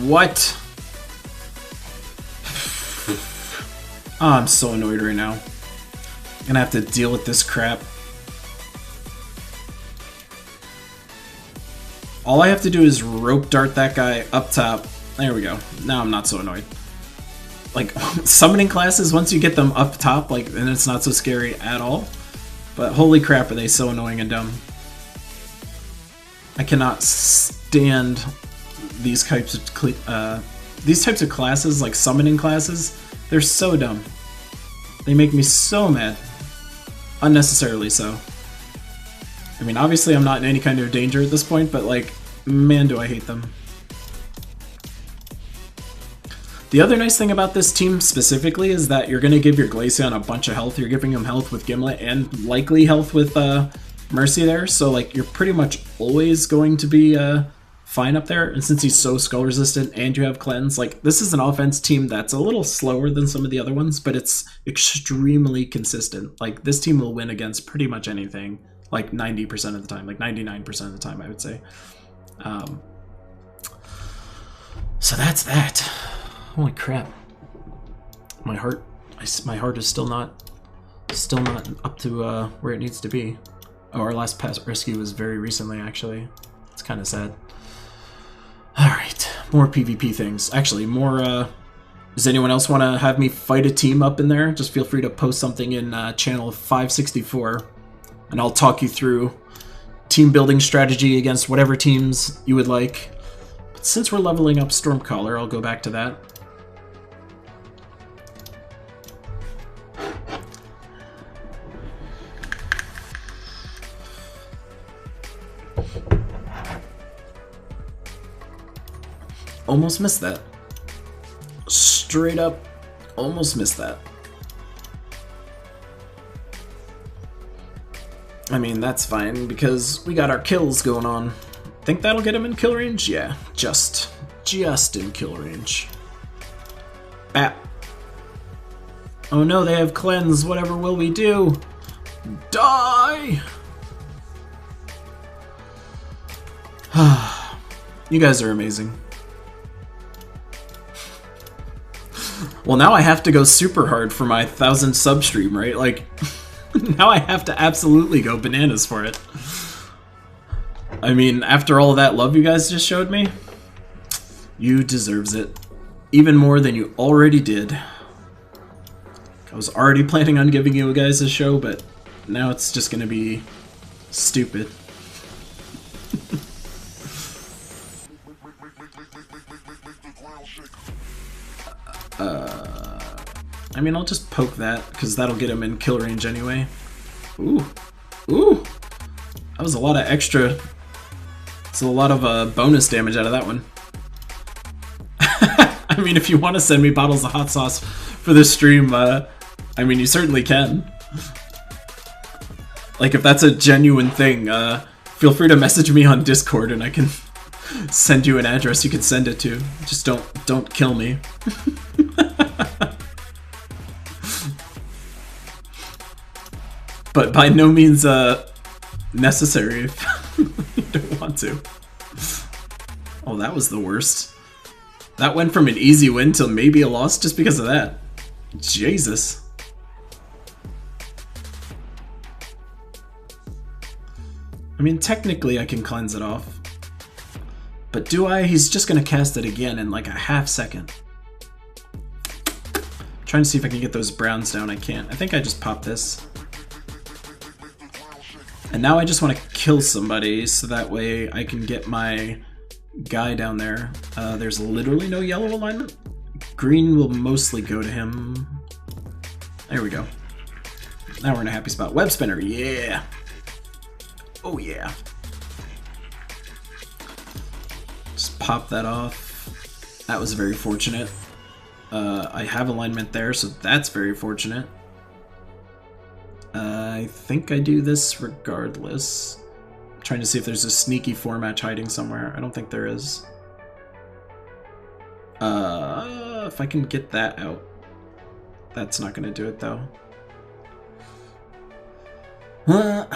What? Oh, I'm so annoyed right now. I'm gonna have to deal with this crap. All I have to do is rope dart that guy up top. There we go. Now I'm not so annoyed. Like, summoning classes, once you get them up top, like, then it's not so scary at all. But holy crap, are they so annoying and dumb. I cannot stand these types of classes, like summoning classes. They're so dumb. They make me so mad. Unnecessarily so. I mean, obviously I'm not in any kind of danger at this point, but like, man, do I hate them. The other nice thing about this team specifically is that you're going to give your Glaceon a bunch of health. You're giving him health with Gimlet and likely health with Mercy there, so like you're pretty much always going to be fine up there. And since he's so skull resistant and you have Cleanse, like this is an offense team that's a little slower than some of the other ones, but it's extremely consistent. Like this team will win against pretty much anything, like 90% of the time, like 99% of the time, I would say. So that's that. Holy crap! My heart is still not up to where it needs to be. Oh, our last past rescue was very recently, actually. It's kind of sad. All right, more PvP things. Actually, more. Does anyone else want to have me fight a team up in there? Just feel free to post something in channel 564, and I'll talk you through team building strategy against whatever teams you would like. But since we're leveling up Stormcaller, I'll go back to that. Almost missed that. Straight up, almost missed that. I mean, that's fine, because we got our kills going on. Think that'll get him in kill range? Yeah, just in kill range. Bap. Oh no, they have Cleanse. Whatever will we do? Die! You guys are amazing. Well, now I have to go super hard for my 1000 sub stream, right? Like, now I have to absolutely go bananas for it. I mean, after all of that love you guys just showed me, you deserves it. Even more than you already did. I was already planning on giving you guys a show, but now it's just gonna be stupid. I mean, I'll just poke that, because that'll get him in kill range anyway. Ooh. Ooh! That was a lot of extra... It's a lot of bonus damage out of that one. I mean, if you want to send me bottles of hot sauce for this stream, I mean, you certainly can. Like, if that's a genuine thing, feel free to message me on Discord and I can send you an address you can send it to. Just don't kill me. But by no means necessary if you don't want to. Oh, that was the worst. That went from an easy win to maybe a loss just because of that. Jesus. I mean, technically I can cleanse it off. But do I? He's just gonna cast it again in like a half second. Trying to see if I can get those browns down. I can't. I think I just popped this. And now I just want to kill somebody so that way I can get my guy down there. There's literally no yellow alignment. Green will mostly go to him. There we go. Now we're in a happy spot. Web spinner, yeah. Oh yeah. Just pop that off. That was very fortunate. I have alignment there, so that's very fortunate. I think I do this regardless. I'm trying to see if there's a sneaky 4-match hiding somewhere. I don't think there is. If I can get that out. That's not gonna do it though. Oh,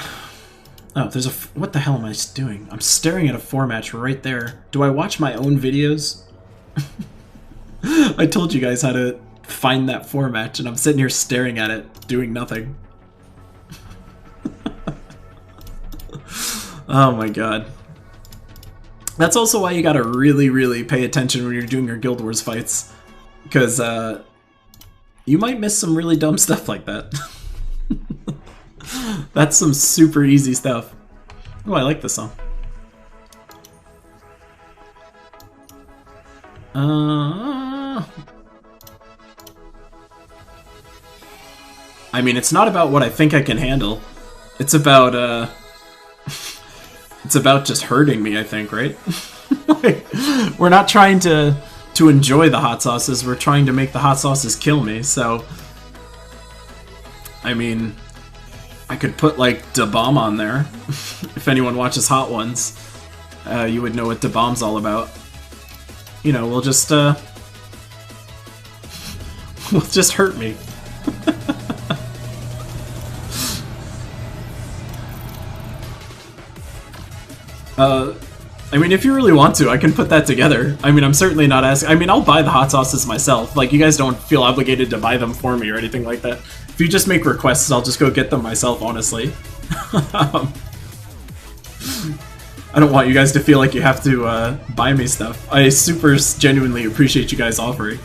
there's a... What the hell am I doing? I'm staring at a 4-match right there. Do I watch my own videos? I told you guys how to find that 4-match and I'm sitting here staring at it, doing nothing. Oh my god. That's also why you gotta really, really pay attention when you're doing your Guild Wars fights. Because, you might miss some really dumb stuff like that. That's some super easy stuff. Oh, I like this song. I mean, it's not about what I think I can handle. It's about, it's about just hurting me, I think, right? Like, we're not trying to enjoy the hot sauces, we're trying to make the hot sauces kill me, so... I mean, I could put, like, Da Bomb on there. If anyone watches Hot Ones, you would know what Da Bomb's all about. You know, we'll just hurt me. I mean, if you really want to, I can put that together. I mean, I'm certainly not asking. I mean, I'll buy the hot sauces myself. Like, you guys don't feel obligated to buy them for me or anything like that. If you just make requests, I'll just go get them myself, honestly. I don't want you guys to feel like you have to buy me stuff. I super genuinely appreciate you guys offering.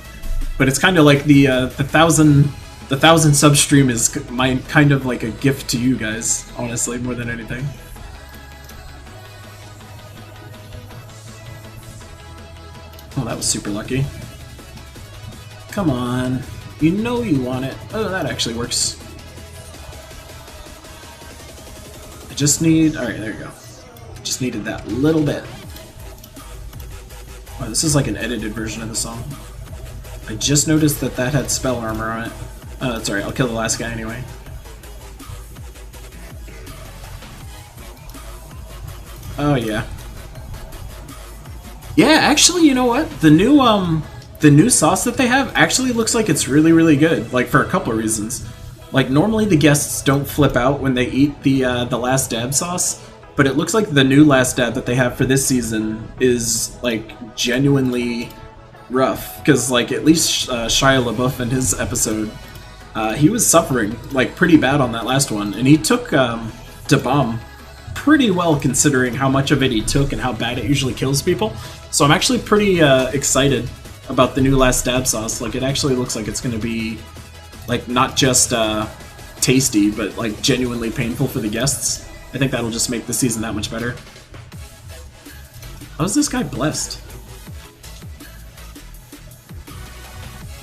But it's kind of like the 1,000 sub stream is my kind of like a gift to you guys, honestly, more than anything. Oh, that was super lucky. Come on. You know you want it. Oh, that actually works. I just need... Alright, there you go. Just needed that little bit. Oh, this is like an edited version of the song. I just noticed that that had spell armor on it. It's alright, I'll kill the last guy anyway. Oh, yeah. Yeah, actually, you know what? The new sauce that they have actually looks like it's really, really good. Like, for a couple of reasons. Like, normally the guests don't flip out when they eat the Last Dab sauce, but it looks like the new Last Dab that they have for this season is, like, genuinely rough. Because, like, at least Shia LaBeouf in his episode, he was suffering, like, pretty bad on that last one. And he took Da Bomb pretty well considering how much of it he took and how bad it usually kills people. So I'm actually pretty excited about the new Last Dab sauce. Like, it actually looks like it's going to be, like, not just tasty, but, like, genuinely painful for the guests. I think that'll just make the season that much better. How's this guy blessed?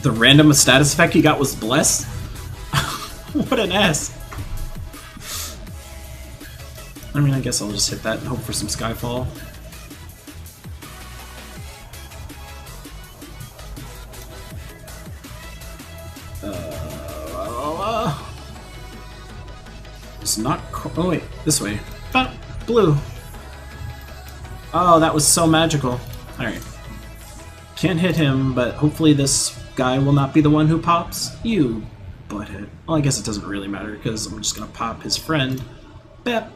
The random status effect he got was Bless? What an ass. I mean, I guess I'll just hit that and hope for some Skyfall. It's not. Oh wait, this way. Ah, blue. Oh, that was so magical. Alright. Can't hit him, but hopefully this guy will not be the one who pops. You butthead. Well, I guess it doesn't really matter, because I'm just gonna pop his friend. Bep.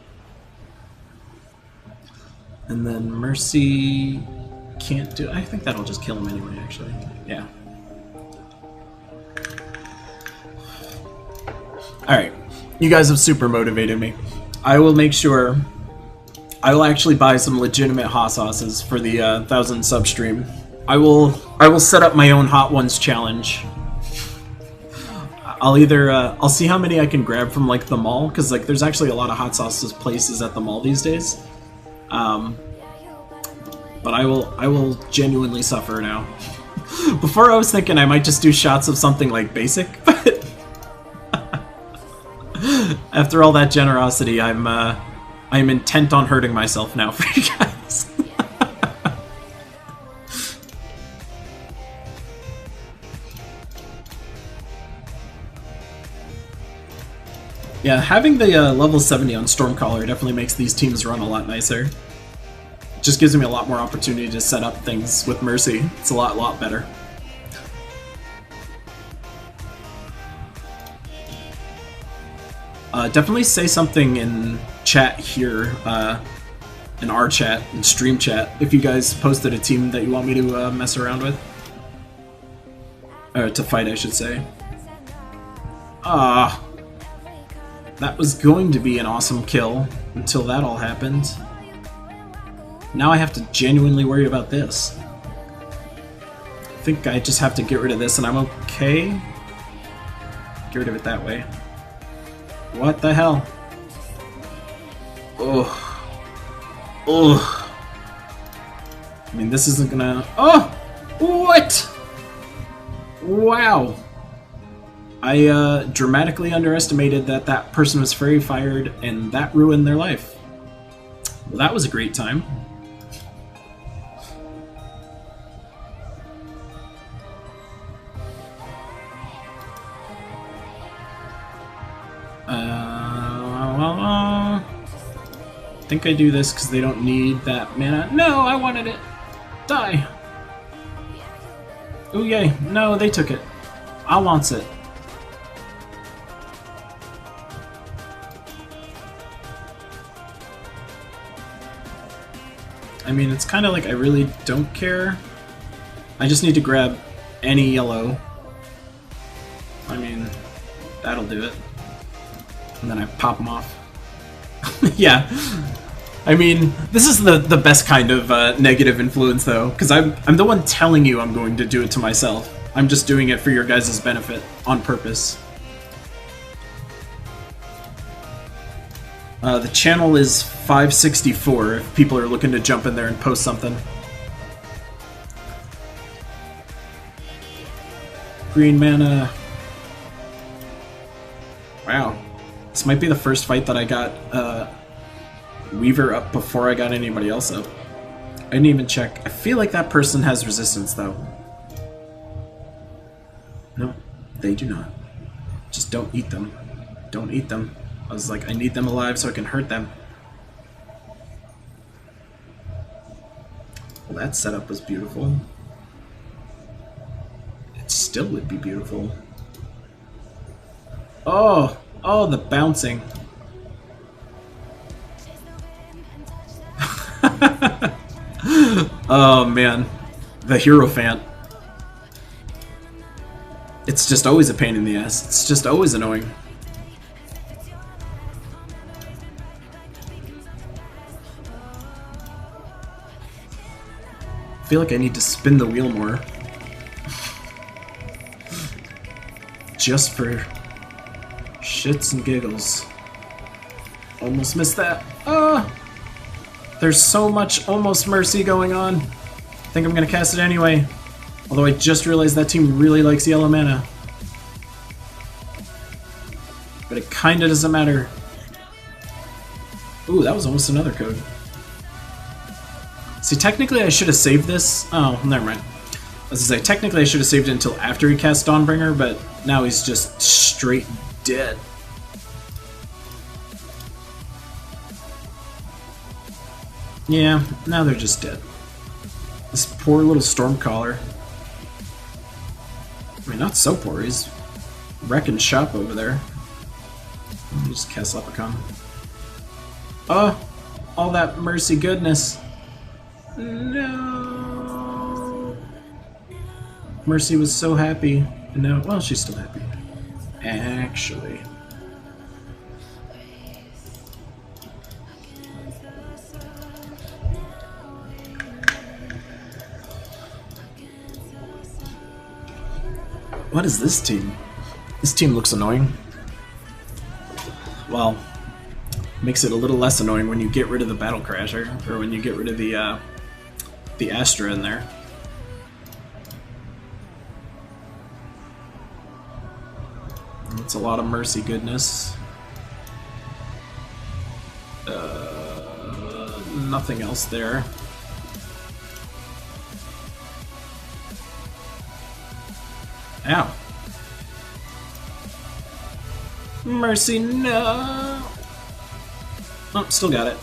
And then Mercy can't do. I think that'll just kill him anyway, actually. Yeah. Alright. You guys have super motivated me. I will make sure I will actually buy some legitimate hot sauces for the 1,000 sub stream. I will set up my own Hot Ones challenge. I'll see how many I can grab from like the mall, because like there's actually a lot of hot sauces places at the mall these days. But I will genuinely suffer now. Before I was thinking I might just do shots of something like basic, but after all that generosity, I'm intent on hurting myself now for you guys. Yeah, having the level 70 on Stormcaller definitely makes these teams run a lot nicer. Just gives me a lot more opportunity to set up things with Mercy. It's a lot better. Definitely say something in chat here, in our chat, in stream chat, if you guys posted a team that you want me to mess around with. Or to fight, I should say. That was going to be an awesome kill until that all happened. Now I have to genuinely worry about this. I think I just have to get rid of this and I'm okay. Get rid of it that way. What the hell? Ugh. Ugh. I mean, this isn't gonna... Oh! What? Wow. I dramatically underestimated that that person was fairy fired, and that ruined their life. Well, that was a great time. I think I do this because they don't need that mana. No, I wanted it. Die. Oh yay! No, they took it. I wants it. I mean, it's kind of like I really don't care. I just need to grab any yellow. I mean, that'll do it. And then I pop them off. Yeah. I mean, this is the best kind of negative influence, though, because I'm the one telling you I'm going to do it to myself. I'm just doing it for your guys' benefit, on purpose. The channel is 564 if people are looking to jump in there and post something. Green mana. Wow. This might be the first fight that I got Weaver up before I got anybody else up. I didn't even check. I feel like that person has resistance, though. No, they do not. Just don't eat them. Don't eat them. I was like, I need them alive so I can hurt them. Well, that setup was beautiful. It still would be beautiful. Oh! Oh, the bouncing. Oh, man. The Hierophant. It's just always a pain in the ass. It's just always annoying. I feel like I need to spin the wheel more. Just for shits and giggles. Almost missed that. There's so much almost mercy going on. I think I'm gonna cast it anyway. Although I just realized that team really likes yellow mana. But it kinda doesn't matter. Ooh, that was almost another code. See, technically I should have saved this. Oh, never mind. As I say, technically I should have saved it until after he cast Dawnbringer, but now he's just straight dead. Yeah, now they're just dead. This poor little Stormcaller. I mean, not so poor, he's wrecking shop over there. Let me just cast Leprechaun. Oh, all that mercy goodness. No. Mercy was so happy, and now, well, she's still happy. Actually. What is this team? This team looks annoying. Well, makes it a little less annoying when you get rid of the Battle Crasher, or when you get rid of the Astra in there. It's a lot of mercy goodness. Nothing else there. Ow. Mercy, no! Oh, still got it.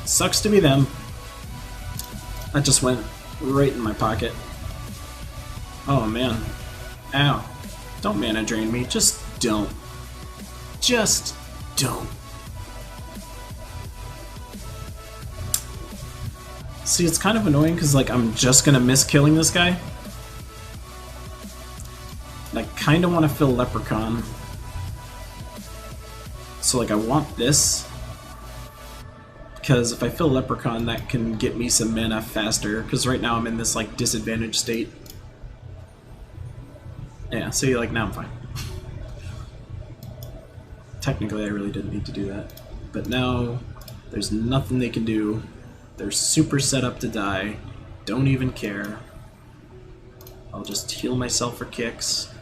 Sucks to be them. That just went right in my pocket. Oh, man. Ow. Don't mana drain me. Just don't. Just don't. See, it's kind of annoying because, like, I'm just gonna miss killing this guy. And I kind of want to fill Leprechaun. So, like, I want this. Because if I fill Leprechaun, that can get me some mana faster. Because right now I'm in this, like, disadvantaged state. Yeah, see, like, now I'm fine. Technically, I really didn't need to do that. But now, there's nothing they can do. They're super set up to die. Don't even care. I'll just heal myself for kicks.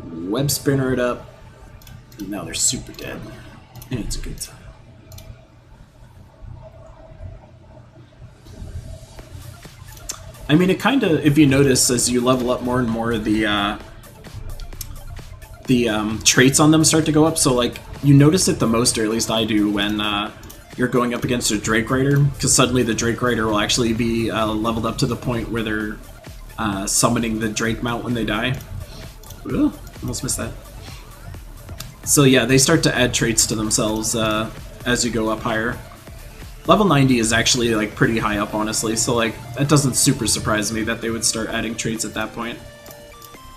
Web spinner it up. And now they're super dead. And it's a good time. I mean, it kind of, if you notice, as you level up more and more, the traits on them start to go up. So, like, you notice it the most, or at least I do, when you're going up against a Drake Rider, because suddenly the Drake Rider will actually be leveled up to the point where they're summoning the Drake mount when they die. Ooh, almost missed that. So yeah, they start to add traits to themselves as you go up higher. Level 90 is actually, like, pretty high up, honestly, so, like, that doesn't super surprise me that they would start adding traits at that point.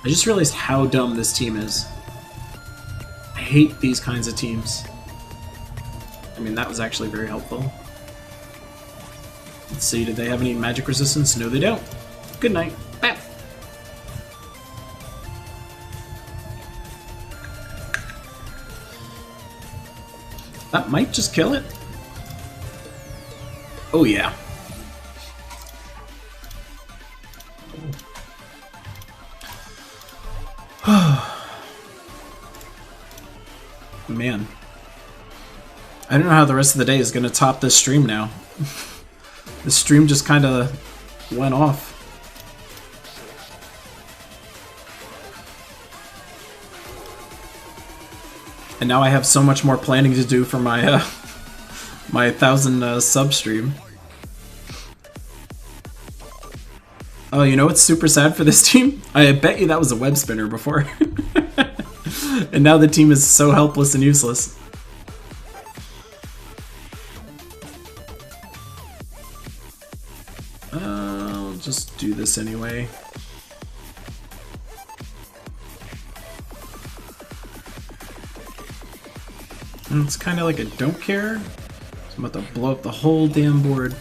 I just realized how dumb this team is. I hate these kinds of teams. I mean, that was actually very helpful. Let's see, did they have any magic resistance? No, they don't. Good night. Bap. That might just kill it. Oh, yeah. Man. I don't know how the rest of the day is going to top this stream now. The stream just kind of went off. And now I have so much more planning to do for my my 1,000 sub stream. Oh, you know what's super sad for this team? I bet you that was a web spinner before. And now the team is so helpless and useless. I'll just do this anyway. And it's kind of like a don't care. So I'm about to blow up the whole damn board.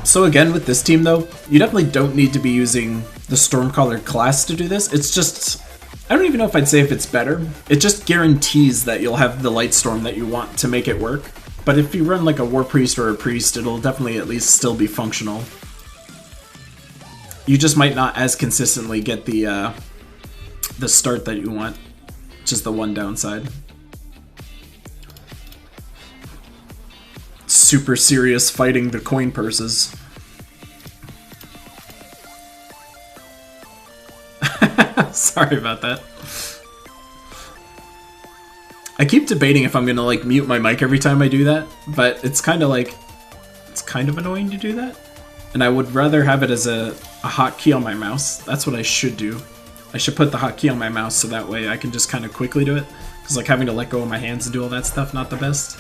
So again, with this team though, you definitely don't need to be using the Stormcaller class to do this. It's just I don't even know if I'd say if it's better. It just guarantees that you'll have the light storm that you want to make it work. But if you run like a war priest or a priest, it'll definitely at least still be functional. You just might not as consistently get the start that you want. Just the one downside. Super serious fighting the coin purses. Sorry about that. I keep debating if I'm gonna like mute my mic every time I do that, but it's kind of like, it's kind of annoying to do that. And I would rather have it as a hotkey on my mouse. That's what I should do. I should put the hotkey on my mouse so that way I can just kind of quickly do it. Because like having to let go of my hands and do all that stuff, not the best.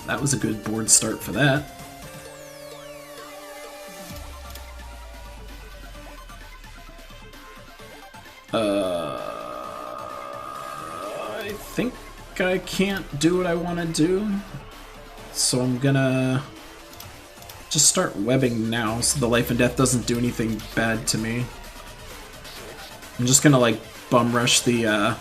That was a good board start for that. I think I can't do what I want to do, so I'm gonna just start webbing now so the life and death doesn't do anything bad to me. I'm just gonna like bum rush the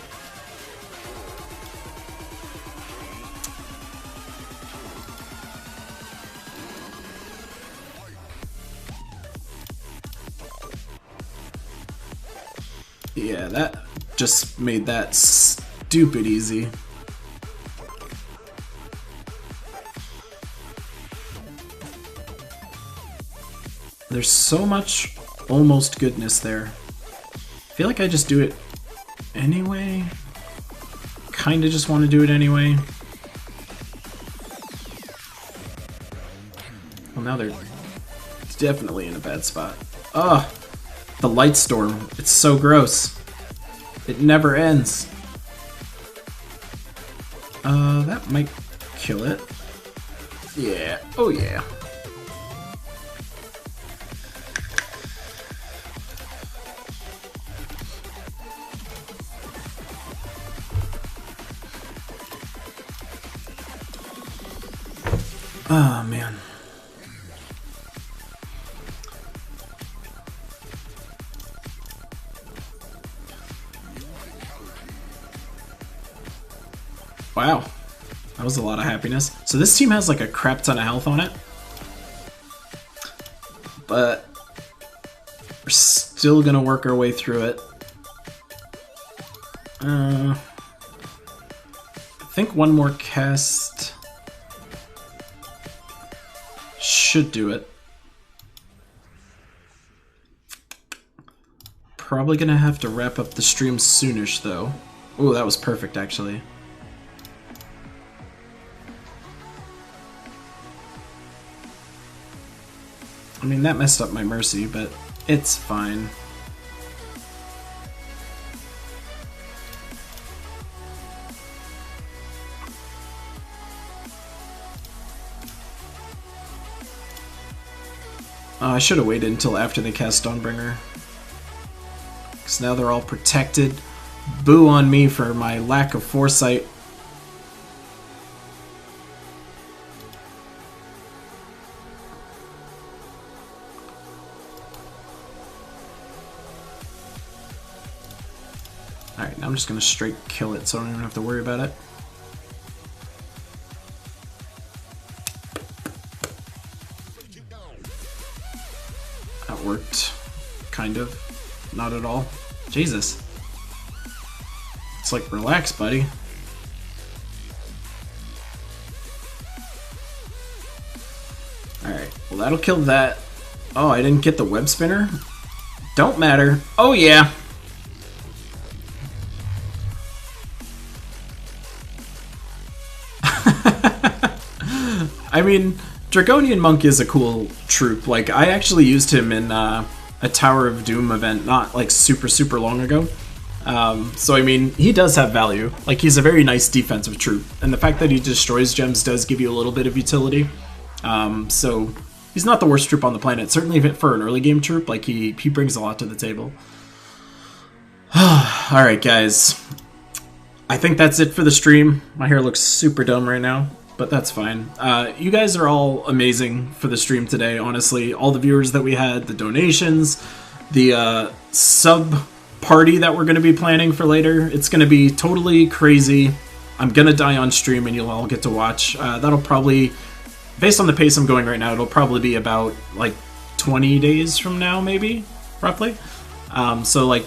yeah, that just made that stupid easy. There's so much almost goodness there. I feel like I just do it anyway. Kinda just want to do it anyway. Well, now they're definitely in a bad spot. Ugh! The light storm. It's so gross. It never ends. That might kill it. Yeah. Oh yeah. Oh man. Wow, that was a lot of happiness. So this team has like a crap ton of health on it, but we're still gonna work our way through it. I think one more cast should do it. Probably gonna have to wrap up the stream soonish though. Oh, that was perfect actually. I mean, that messed up my Mercy, but it's fine. I should have waited until after they cast Dawnbringer. Because now they're all protected. Boo on me for my lack of foresight. Alright, now I'm just going to straight kill it so I don't even have to worry about it. That worked. Kind of. Not at all. Jesus. It's like, relax, buddy. Alright, well that'll kill that. Oh, I didn't get the web spinner? Don't matter. Oh yeah! I mean, Dragonian Monk is a cool troop. Like, I actually used him in a Tower of Doom event not, like, super long ago. So, I mean, he does have value. Like, he's a very nice defensive troop. And the fact that he destroys gems does give you a little bit of utility. So, he's not the worst troop on the planet. Certainly for an early game troop, like, he brings a lot to the table. Alright, guys. I think that's it for the stream. My hair looks super dumb right now, but that's fine. You guys are all amazing for the stream today, honestly. All the viewers that we had, the donations, the sub party that we're going to be planning for later. It's going to be totally crazy. I'm going to die on stream and you'll all get to watch. That'll probably, based on the pace I'm going right now, it'll probably be about like 20 days from now, maybe, roughly. So like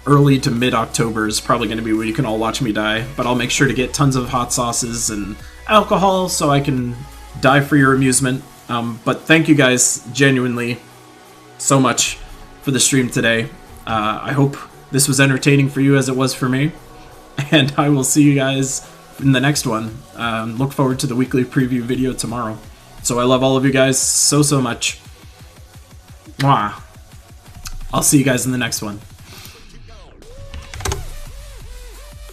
early to mid-October is probably going to be where you can all watch me die, but I'll make sure to get tons of hot sauces and alcohol so I can die for your amusement. But thank you guys genuinely so much for the stream today. I hope this was entertaining for you as it was for me, and I will see you guys in the next one. Look forward to the weekly preview video tomorrow. So I love all of you guys so much. Mwah. I'll see you guys in the next one.